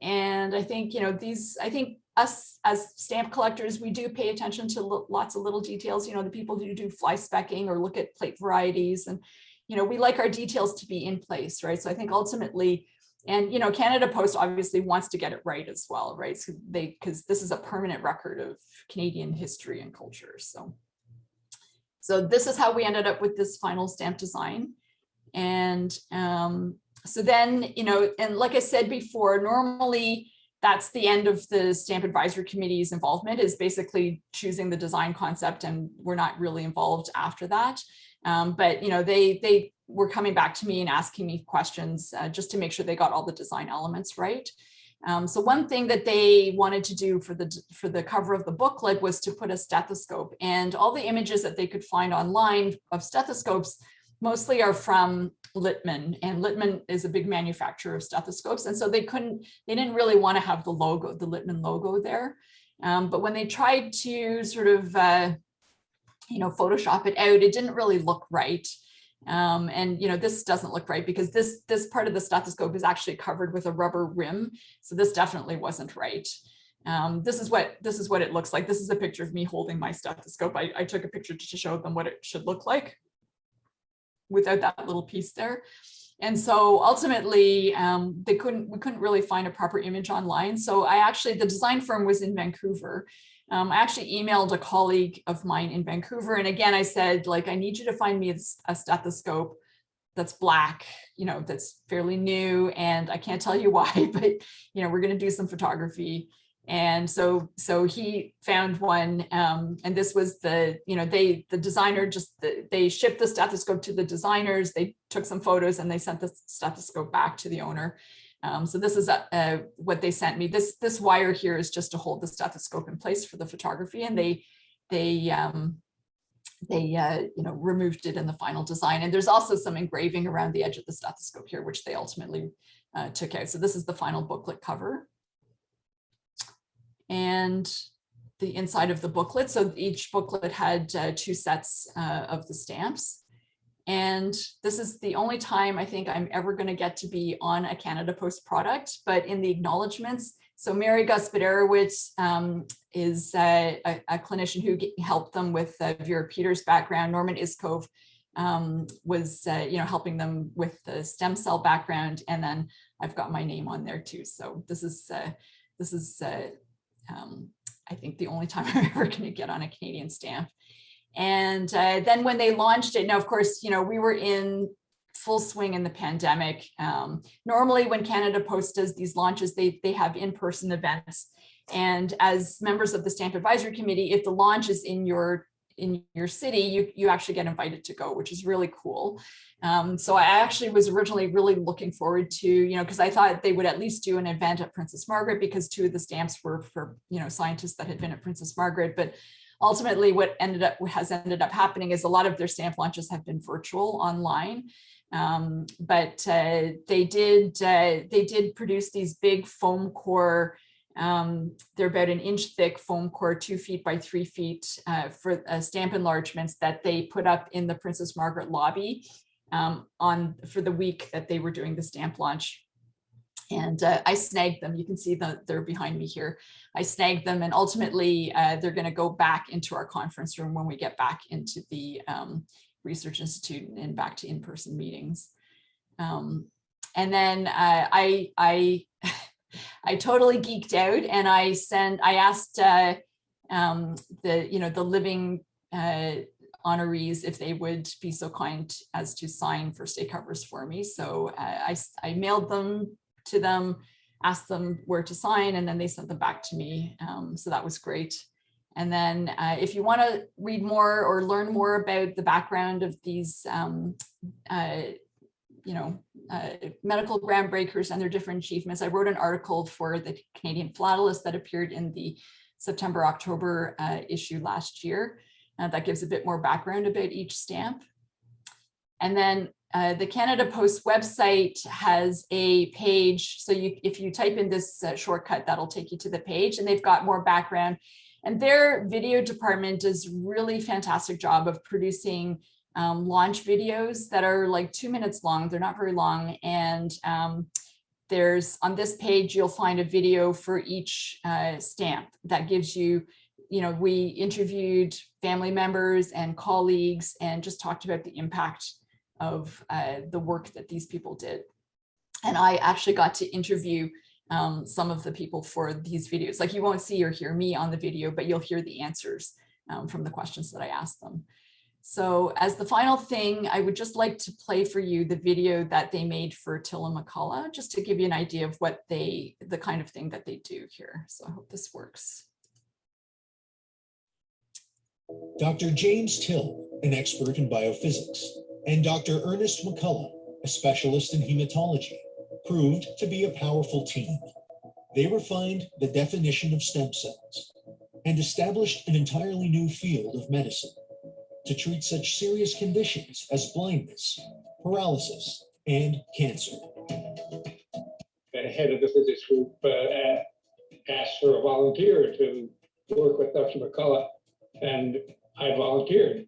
And I think, you know, I think us as stamp collectors, we do pay attention to lots of little details. You know, the people who do fly specking or look at plate varieties, and, you know, we like our details to be in place, right? So I think ultimately, and, you know, Canada Post obviously wants to get it right as well, right? So because this is a permanent record of Canadian history and culture. So this is how we ended up with this final stamp design. And so then, you know, and like I said before, normally that's the end of the Stamp Advisory Committee's involvement, is basically choosing the design concept, and we're not really involved after that. But, you know, they were coming back to me and asking me questions just to make sure they got all the design elements right. So one thing that they wanted to do for the cover of the booklet was to put a stethoscope, and all the images that they could find online of stethoscopes mostly are from Littmann, and Littmann is a big manufacturer of stethoscopes. And so they didn't really want to have the logo, the Littmann logo there. But when they tried to sort of, you know, Photoshop it out, it didn't really look right. And, you know, this doesn't look right because this part of the stethoscope is actually covered with a rubber rim. So this definitely wasn't right. This is what it looks like. This is a picture of me holding my stethoscope. I took a picture to show them what it should look like without that little piece there. And so ultimately, we couldn't really find a proper image online. So the design firm was in Vancouver. I actually emailed a colleague of mine in Vancouver. And again, I said, like, I need you to find me a stethoscope that's black, you know, that's fairly new. And I can't tell you why, but, you know, we're going to do some photography. And so he found one, and this was the designer, they shipped the stethoscope to the designers, they took some photos and they sent the stethoscope back to the owner. So this is what they sent me. This wire here is just to hold the stethoscope in place for the photography, and they removed it in the final design. And there's also some engraving around the edge of the stethoscope here, which they ultimately took out. So this is the final booklet cover. And the inside of the booklet. So each booklet had 2 sets of the stamps. And this is the only time I think I'm ever going to get to be on a Canada Post product, but in the acknowledgements. So Mary Guspodarowicz is a clinician who helped them with Vera Peters' background. Norman Iskov was helping them with the stem cell background. And then I've got my name on there too. So this is I think the only time I'm ever going to get on a Canadian stamp. And then when they launched it, now, of course, you know, we were in full swing in the pandemic. Normally when Canada Post does these launches, they have in-person events. And as members of the Stamp Advisory Committee, if the launch is in your city, you actually get invited to go, which is really cool. So I actually was originally really looking forward to, you know, because I thought they would at least do an event at Princess Margaret, because 2 of the stamps were for, you know, scientists that had been at Princess Margaret. But ultimately what has ended up happening is a lot of their stamp launches have been virtual online. But they did produce these big foam core. They're about 1 inch thick foam core, 2 feet by 3 feet for stamp enlargements that they put up in the Princess Margaret lobby for the week that they were doing the stamp launch. And I snagged them. You can see they're behind me here. I snagged them, and ultimately they're going to go back into our conference room when we get back into the Research Institute and back to in-person meetings. And then I totally geeked out, and I asked the living honorees if they would be so kind as to sign first day covers for me. So I mailed them to them, asked them where to sign, and then they sent them back to me. So that was great. And then if you want to read more or learn more about the background of these medical groundbreakers and their different achievements. I wrote an article for the Canadian Philatelist that appeared in the September-October issue last year. That gives a bit more background about each stamp. And then the Canada Post website has a page. So if you type in this shortcut, that'll take you to the page, and they've got more background. And their video department does a really fantastic job of producing launch videos that are like 2 minutes long. They're not very long. And there's on this page, you'll find a video for each stamp that gives you, we interviewed family members and colleagues and just talked about the impact of the work that these people did. And I actually got to interview some of the people for these videos. Like, you won't see or hear me on the video, but you'll hear the answers from the questions that I asked them. So as the final thing, I would just like to play for you the video that they made for Till and McCullough, just to give you an idea of what the kind of thing that they do here. So I hope this works. Dr. James Till, an expert in biophysics, and Dr. Ernest McCullough, a specialist in hematology, proved to be a powerful team. They refined the definition of stem cells and established an entirely new field of medicine to treat such serious conditions as blindness, paralysis, and cancer. The head of the physics group asked for a volunteer to work with Dr. McCullough, and I volunteered.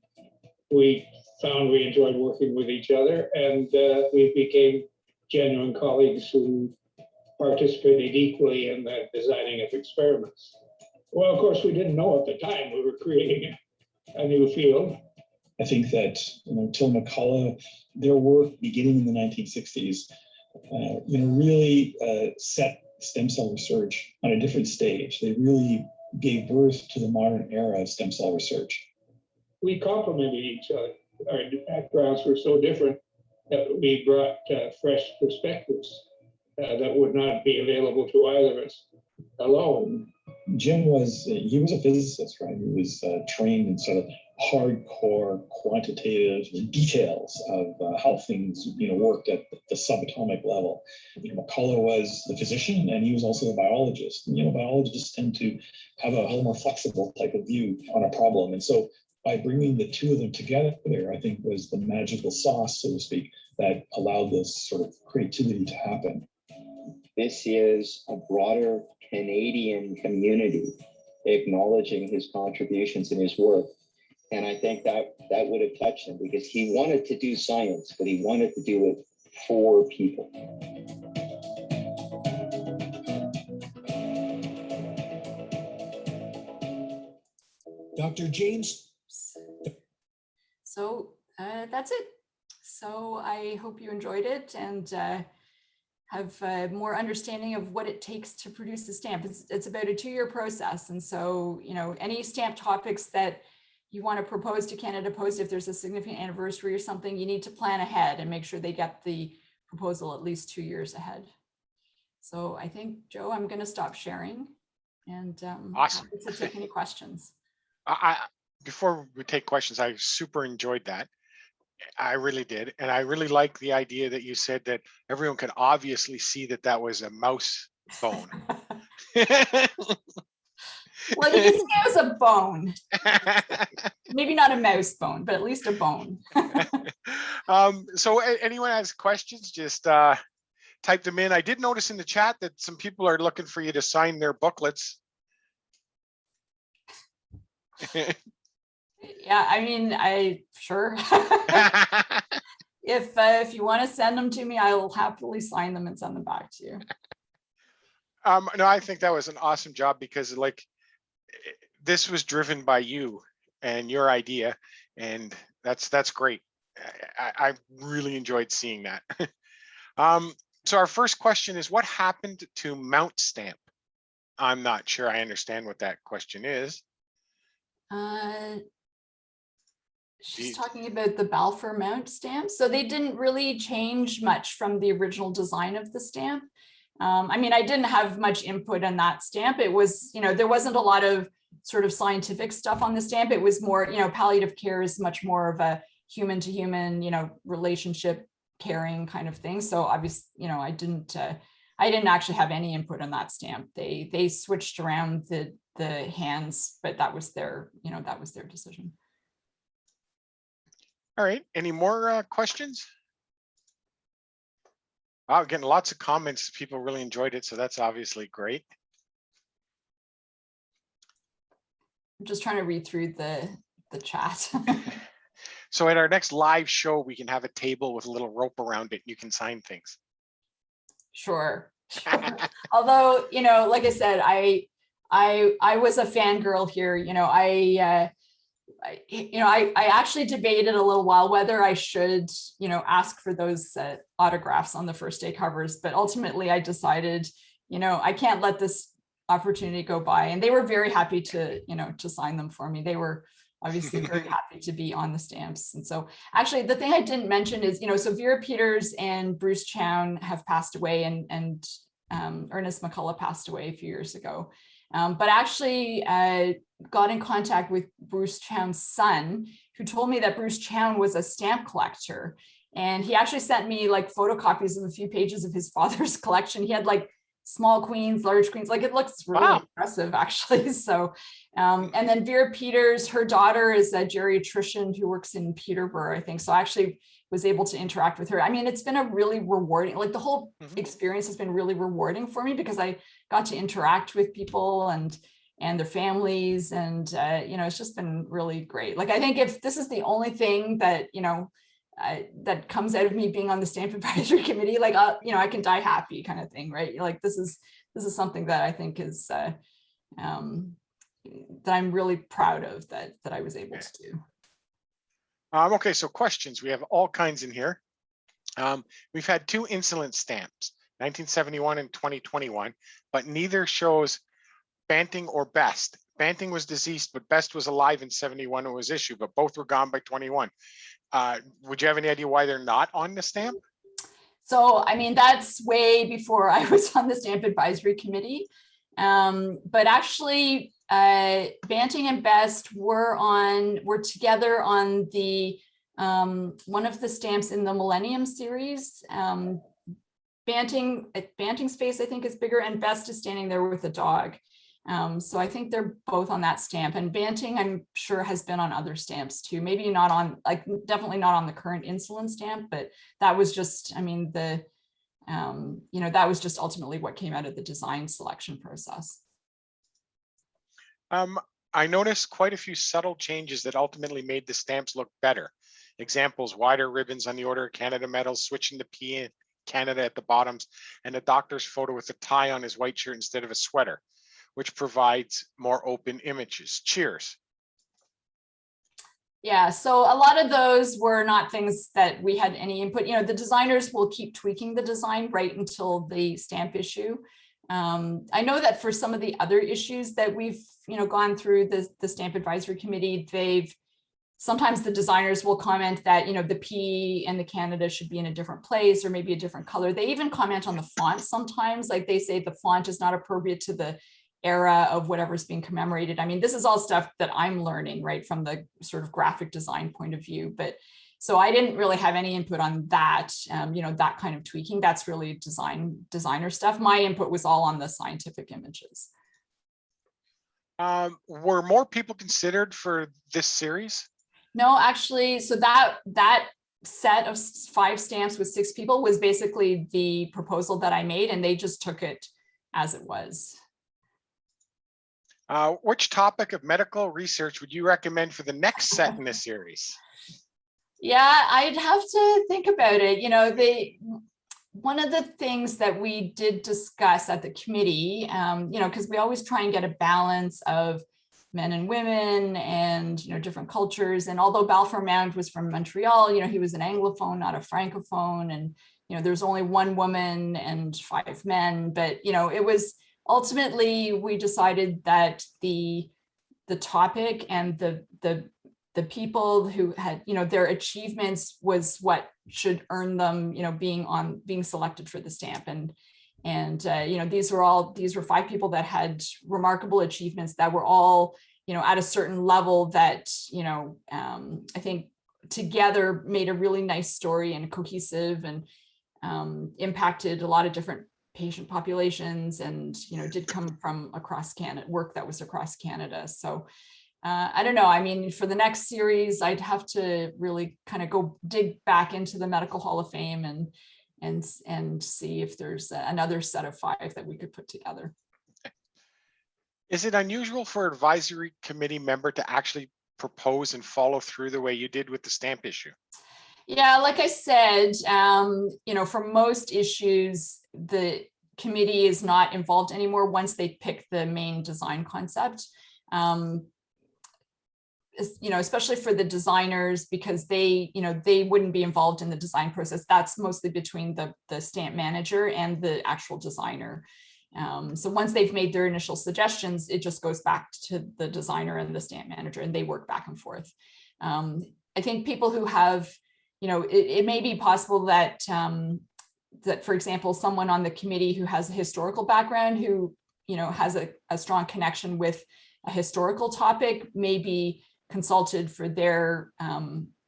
We found we enjoyed working with each other, and we became genuine colleagues who participated equally in the designing of experiments. Well, of course, we didn't know at the time we were creating a new field. I think that Till McCullough, their work beginning in the 1960s, really set stem cell research on a different stage. They really gave birth to the modern era of stem cell research. We complemented each other. Our backgrounds were so different that we brought fresh perspectives that would not be available to either of us alone. Jim was a physicist, right? He was trained in sort of hardcore quantitative details of how things worked at the subatomic level. McCullough was the physician, and he was also the biologist. And, biologists tend to have a little more flexible type of view on a problem. And so by bringing the two of them together, I think was the magical sauce, so to speak, that allowed this sort of creativity to happen. This is a broader Canadian community acknowledging his contributions and his work. And I think that would have touched him, because he wanted to do science, but he wanted to do it for people. Dr. James. So that's it. So I hope you enjoyed it and have more understanding of what it takes to produce a stamp. It's about a 2-year process. And so, any stamp topics that you want to propose to Canada Post, if there's a significant anniversary or something, you need to plan ahead and make sure they get the proposal at least 2 years ahead. So I think, Joe, I'm going to stop sharing and awesome. happy to take any questions. Before we take questions, I super enjoyed that. I really did. And I really like the idea that you said that everyone could obviously see that was a mouse bone. Well, you can say it was a bone. Maybe not a mouse bone, but at least a bone. So anyone has questions, just type them in. I did notice in the chat that some people are looking for you to sign their booklets. Yeah, I mean, sure. If you want to send them to me, I will happily sign them and send them back to you. No, I think that was an awesome job, because this was driven by you and your idea, and that's great. I really enjoyed seeing that. So our first question is, what happened to Mount Stamp? I'm not sure I understand what that question is. She's talking about the Balfour Mount stamp. So they didn't really change much from the original design of the stamp. I mean, I didn't have much input on that stamp. It was, there wasn't a lot of sort of scientific stuff on the stamp. It was more, palliative care is much more of a human to human, relationship caring kind of thing. So obviously, I didn't actually have any input on that stamp. They switched around the hands, but that was their decision. All right, any more questions? Wow, getting lots of comments. People really enjoyed it, so that's obviously great. I'm just trying to read through the chat. So at our next live show, we can have a table with a little rope around it. You can sign things. Sure. Although, like I said, I was a fangirl here. I actually debated a little while whether I should, ask for those autographs on the first day covers, but ultimately I decided, I can't let this opportunity go by. And they were very happy to sign them for me. They were obviously very happy to be on the stamps. And so actually the thing I didn't mention is, so Vera Peters and Bruce Chown have passed away, and Ernest McCullough passed away a few years ago. But actually got in contact with Bruce Chown's son, who told me that Bruce Chown was a stamp collector. And he actually sent me like photocopies of a few pages of his father's collection. He had like small queens, large queens, like it looks really impressive actually. So, and then Vera Peters, her daughter is a geriatrician who works in Peterborough, I think. So I actually was able to interact with her. I mean, it's been a really rewarding, like the whole experience has been really rewarding for me because I got to interact with people and their families. And, it's just been really great. Like, I think if this is the only thing that, that comes out of me being on the Stamp Advisory Committee, like, I can die happy kind of thing, right? Like, this is something that I think is, that I'm really proud of that I was able to do. Okay, so questions. We have all kinds in here. We've had 2 insolent stamps, 1971 and 2021, but neither shows Banting or Best. Banting was deceased, but Best was alive in 71 and was issued, but both were gone by 21. Would you have any idea why they're not on the stamp? So, I mean, that's way before I was on the Stamp Advisory Committee. But actually, Banting and Best were together on the one of the stamps in the Millennium series. Banting's face, I think, is bigger, and Best is standing there with a dog. So I think they're both on that stamp, and Banting, I'm sure, has been on other stamps too. Maybe not on, like, definitely not on the current insulin stamp, but that was just, I mean, that was just ultimately what came out of the design selection process. I noticed quite a few subtle changes that ultimately made the stamps look better. Examples: wider ribbons on the Order of Canada medals, switching to P in Canada at the bottoms, and a doctor's photo with a tie on his white shirt instead of a sweater, which provides more open images. Cheers. Yeah, so a lot of those were not things that we had any input. The designers will keep tweaking the design right until the stamp issue. I know that for some of the other issues that we've gone through the Stamp Advisory Committee, sometimes the designers will comment that the P and the Canada should be in a different place or maybe a different color. They even comment on the font sometimes, like they say the font is not appropriate to the era of whatever's being commemorated. I mean, this is all stuff that I'm learning, right, from the sort of graphic design point of view. But so I didn't really have any input on that, that kind of tweaking. That's really designer stuff. My input was all on the scientific images. Were more people considered for this series? No, actually, so that set of 5 stamps with 6 people was basically the proposal that I made, and they just took it as it was. Which topic of medical research would you recommend for the next set in the series? Yeah, I'd have to think about it. One of the things that we did discuss at the committee, because we always try and get a balance of men and women and, different cultures. And although Balfour Mount was from Montreal, he was an Anglophone, not a Francophone. And, there's only 1 woman and 5 men, but, it was ultimately, we decided that the topic and the people who had, their achievements was what should earn them, being selected for the stamp. And these were 5 people that had remarkable achievements that were all, at a certain level that, I think together made a really nice story and cohesive, and impacted a lot of different patient populations, and did come from across Canada, work that was across Canada. So I don't know. I mean, for the next series, I'd have to really kind of go dig back into the Medical Hall of Fame and see if there's another set of 5 that we could put together. Is it unusual for an advisory committee member to actually propose and follow through the way you did with the stamp issue? Yeah, like I said, for most issues, the committee is not involved anymore once they pick the main design concept. Especially for the designers, because they wouldn't be involved in the design process. That's mostly between the stamp manager and the actual designer. So once they've made their initial suggestions, it just goes back to the designer and the stamp manager, and they work back and forth. I think people who have, it may be possible that, for example, someone on the committee who has a historical background, who, has a strong connection with a historical topic, may be consulted for their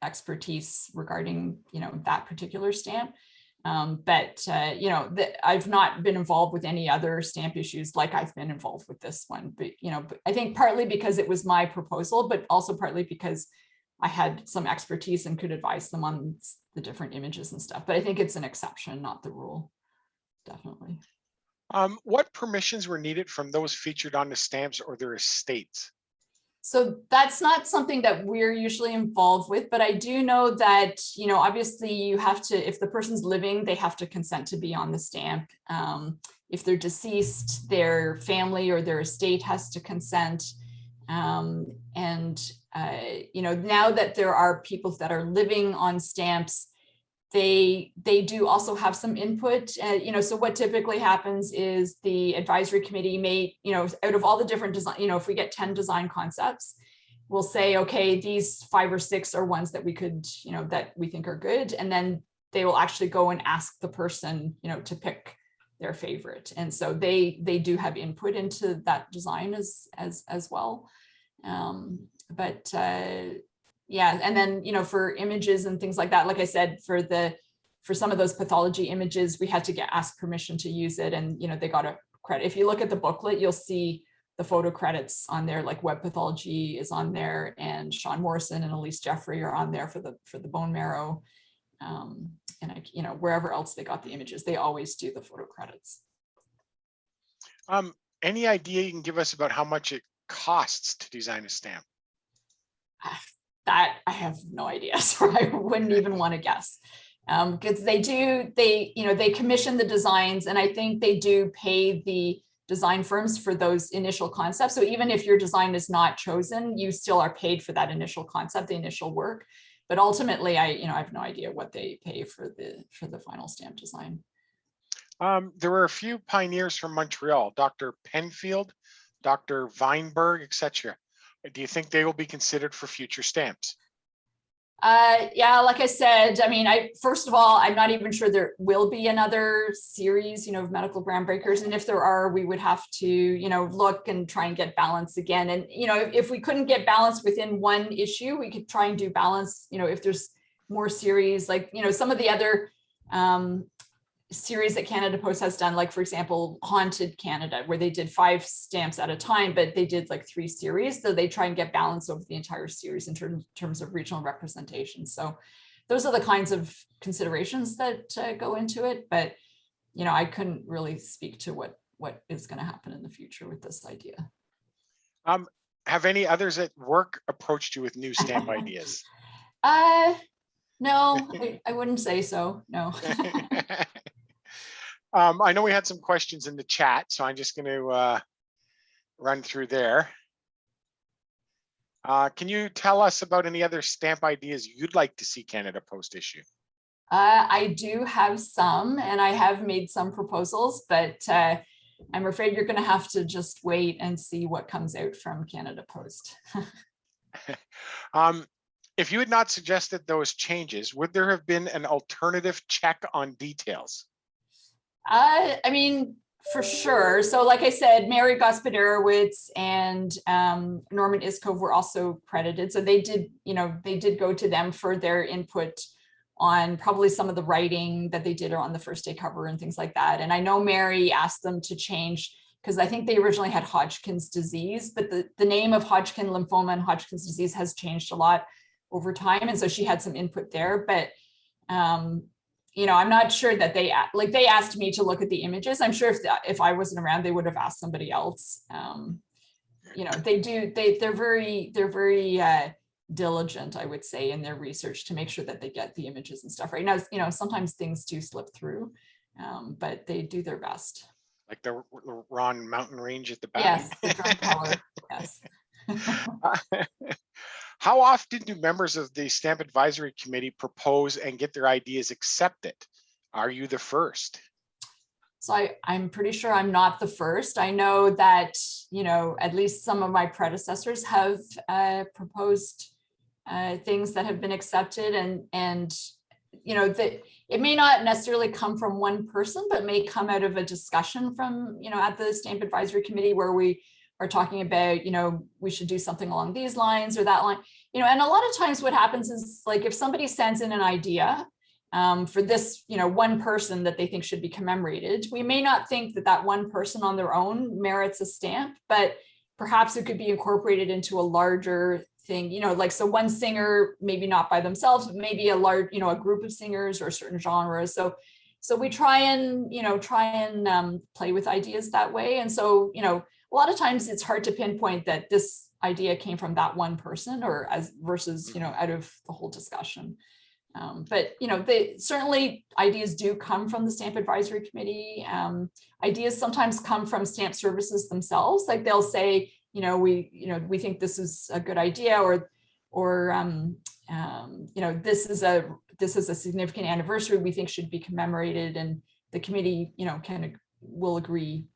expertise regarding, that particular stamp. But I've not been involved with any other stamp issues like I've been involved with this one. But, but I think partly because it was my proposal, but also partly because I had some expertise and could advise them on the different images and stuff. But I think it's an exception, not the rule, definitely. What permissions were needed from those featured on the stamps or their estates? So that's not something that we're usually involved with, but I do know that, obviously you have to, if the person's living, they have to consent to be on the stamp. If they're deceased, their family or their estate has to consent. Now that there are people that are living on stamps, they do also have some input. So what typically happens is the advisory committee may, out of all the different design, if we get 10 design concepts, we'll say, okay, these 5 or 6 are ones that we could, that we think are good. And then they will actually go and ask the person, to pick their favorite. And so they do have input into that design as well. Yeah, and then, for images and things like that, like I said, for some of those pathology images, we had to ask permission to use it, and they got a credit. If you look at the booklet, you'll see the photo credits on there, like Web Pathology is on there, and Sean Morrison and Elise Jeffrey are on there for the bone marrow, and wherever else they got the images, they always do the photo credits. Any idea you can give us about how much it costs to design a stamp? That I have no idea, so I wouldn't even want to guess, because they commission the designs, and I think they do pay the design firms for those initial concepts. So even if your design is not chosen, you still are paid for that initial concept, the initial work. But ultimately, I have no idea what they pay for the final stamp design. There were a few pioneers from Montreal, Dr. Penfield, Dr. Weinberg, etc. Do you think they will be considered for future stamps? Yeah, like I said, I mean, first of all, I'm not even sure there will be another series, of Medical Groundbreakers. And if there are, we would have to, look and try and get balance again. And, if we couldn't get balance within one issue, we could try and do balance, if there's more series, like, some of the other series that Canada Post has done, like, for example, Haunted Canada, where they did 5 stamps at a time, but they did like 3 series. So they try and get balance over the entire series in terms of regional representation. So those are the kinds of considerations that go into it. But, I couldn't really speak to what is going to happen in the future with this idea. Have any others at work approached you with new stamp ideas? No, I wouldn't say so. No. I know we had some questions in the chat, so I'm just going to run through there. Can you tell us about any other stamp ideas you'd like to see Canada Post issue? I do have some, and I have made some proposals, but I'm afraid you're going to have to just wait and see what comes out from Canada Post. If you had not suggested those changes, would there have been an alternative check on details? I mean, For sure. So like I said, Mary Gospodarowicz and Norman Iskov were also credited. So they did, they did go to them for their input on probably some of the writing that they did on the first day cover and things like that. And I know Mary asked them to change, because I think they originally had Hodgkin's disease, but the name of Hodgkin lymphoma and Hodgkin's disease has changed a lot over time. And so she had some input there, but I'm not sure that they asked me to look at the images. I'm sure if I wasn't around, they would have asked somebody else. They're very diligent, I would say, in their research to make sure that they get the images and stuff right now. Sometimes things do slip through, but they do their best. Like the Ron Mountain Range at the back. Yes, the drum color. Yes. How often do members of the Stamp Advisory Committee propose and get their ideas accepted? Are you the first? So I'm pretty sure I'm not the first. I know that, at least some of my predecessors have proposed things that have been accepted, and that it may not necessarily come from one person, but may come out of a discussion from, at the Stamp Advisory Committee where we are talking about, we should do something along these lines or that line, and a lot of times what happens is, like, if somebody sends in an idea for this, one person that they think should be commemorated, we may not think that one person on their own merits a stamp, but perhaps it could be incorporated into a larger thing, so one singer, maybe not by themselves, but maybe a large, a group of singers or certain genres. So we try and play with ideas that way. And so, a lot of times it's hard to pinpoint that this idea came from that one person or versus, out of the whole discussion. But, they certainly ideas do come from the Stamp Advisory Committee. Ideas sometimes come from stamp services themselves. Like they'll say, we think this is a good idea, or this is a significant anniversary we think should be commemorated, and the committee, will agree.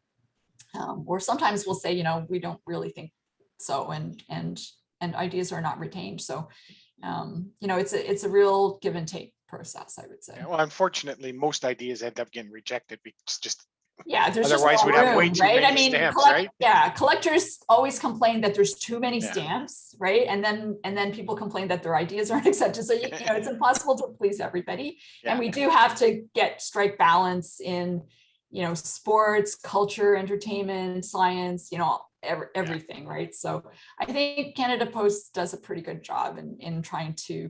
Or sometimes we'll say, we don't really think so, and ideas are not retained. So, it's a real give and take process, I would say. Yeah, well, unfortunately, most ideas end up getting rejected because there's otherwise we'd have way too many stamps, right? Yeah, collectors always complain that there's too many stamps, right? And then people complain that their ideas aren't accepted. So it's impossible to please everybody. Yeah. And we do have to strike balance in sports, culture, entertainment, science, everything, right? So I think Canada Post does a pretty good job in trying to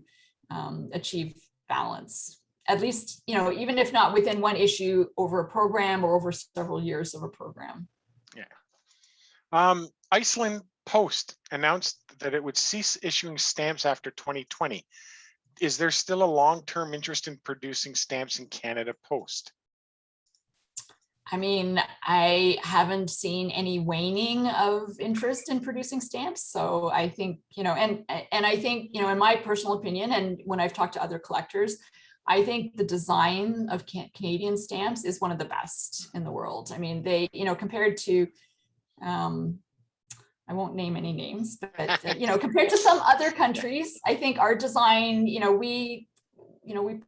achieve balance, at least, even if not within one issue, over a program or over several years of a program. Yeah. Iceland Post announced that it would cease issuing stamps after 2020. Is there still a long-term interest in producing stamps in Canada Post? I mean, I haven't seen any waning of interest in producing stamps. So I think, and I think, in my personal opinion, and when I've talked to other collectors, I think the design of Canadian stamps is one of the best in the world. I mean, they, compared to, I won't name any names, but, compared to some other countries, I think our design, we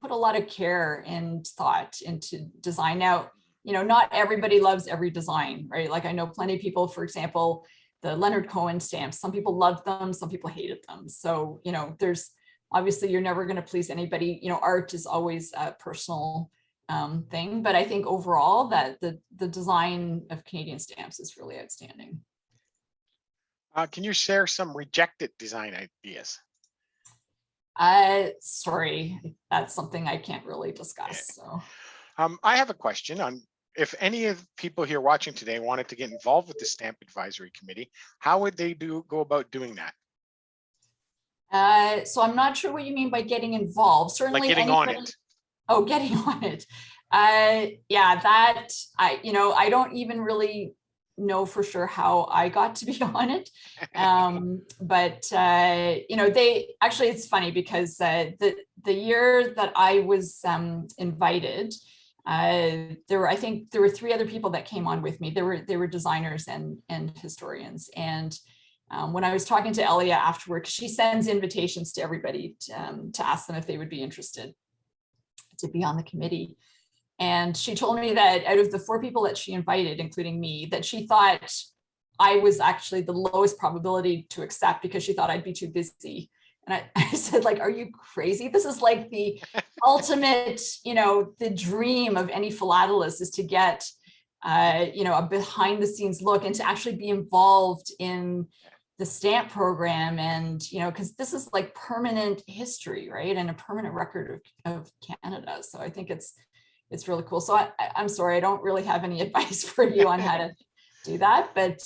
put a lot of care and thought into design. Now, not everybody loves every design, right? Like I know plenty of people, for example, the Leonard Cohen stamps, some people loved them, some people hated them. So, there's obviously you're never going to please anybody. Art is always a personal thing, but I think overall that the design of Canadian stamps is really outstanding. Can you share some rejected design ideas? Sorry, that's something I can't really discuss. So, I have a question on if any of the people here watching today wanted to get involved with the Stamp Advisory Committee, how would they go about doing that? So I'm not sure what you mean by getting involved. Certainly, like getting on it. Oh, getting on it. Yeah, that I don't even really know for sure how I got to be on it. But they actually, it's funny because the year that I was invited, I think there were 3 other people that came on with me. They were designers and historians. And when I was talking to Elia afterward, she sends invitations to everybody to ask them if they would be interested to be on the committee. And she told me that out of the 4 people that she invited, including me, that she thought I was actually the lowest probability to accept because she thought I'd be too busy. And I said, like, are you crazy? This is like the ultimate, the dream of any philatelist is to get, a behind the scenes look and to actually be involved in the stamp program. And, because this is like permanent history, right? And a permanent record of Canada. So I think it's really cool. So I'm sorry, I don't really have any advice for you on how to do that, but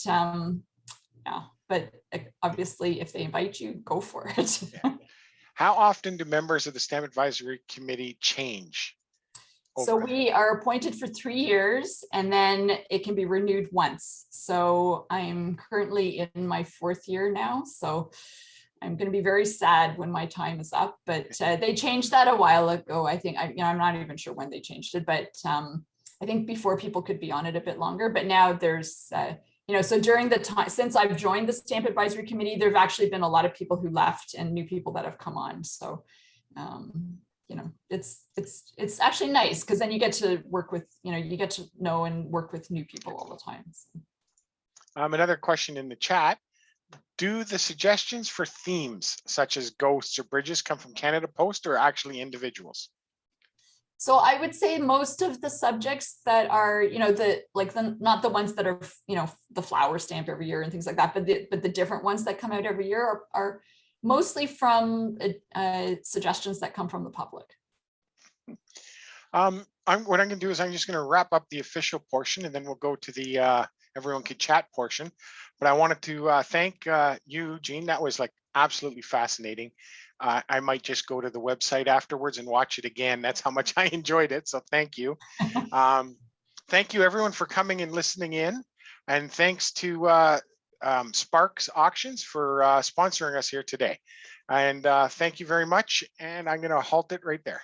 but obviously if they invite you, go for it. How often do members of the Stamp Advisory Committee change? So we are appointed for 3 years and then it can be renewed once. So I'm currently in my 4th year now. So I'm going to be very sad when my time is up, but they changed that a while ago. I think, I'm not even sure when they changed it, but I think before people could be on it a bit longer, but now there's, so during the time, since I've joined the Stamp Advisory Committee, there've actually been a lot of people who left and new people that have come on. So, it's actually nice because then you get to work with, you get to know and work with new people all the time. So. Another question in the chat. Do the suggestions for themes such as ghosts or bridges come from Canada Post or actually individuals? So I would say most of the subjects that are, not the ones that are, the flower stamp every year and things like that, but the different ones that come out every year are mostly from suggestions that come from the public. What I'm going to do is I'm just going to wrap up the official portion and then we'll go to the everyone can chat portion. But I wanted to thank you, Jean. That was like absolutely fascinating. I might just go to the website afterwards and watch it again. That's how much I enjoyed it. So thank you. Thank you everyone for coming and listening in. And thanks to Sparks Auctions for sponsoring us here today. And thank you very much. And I'm going to halt it right there.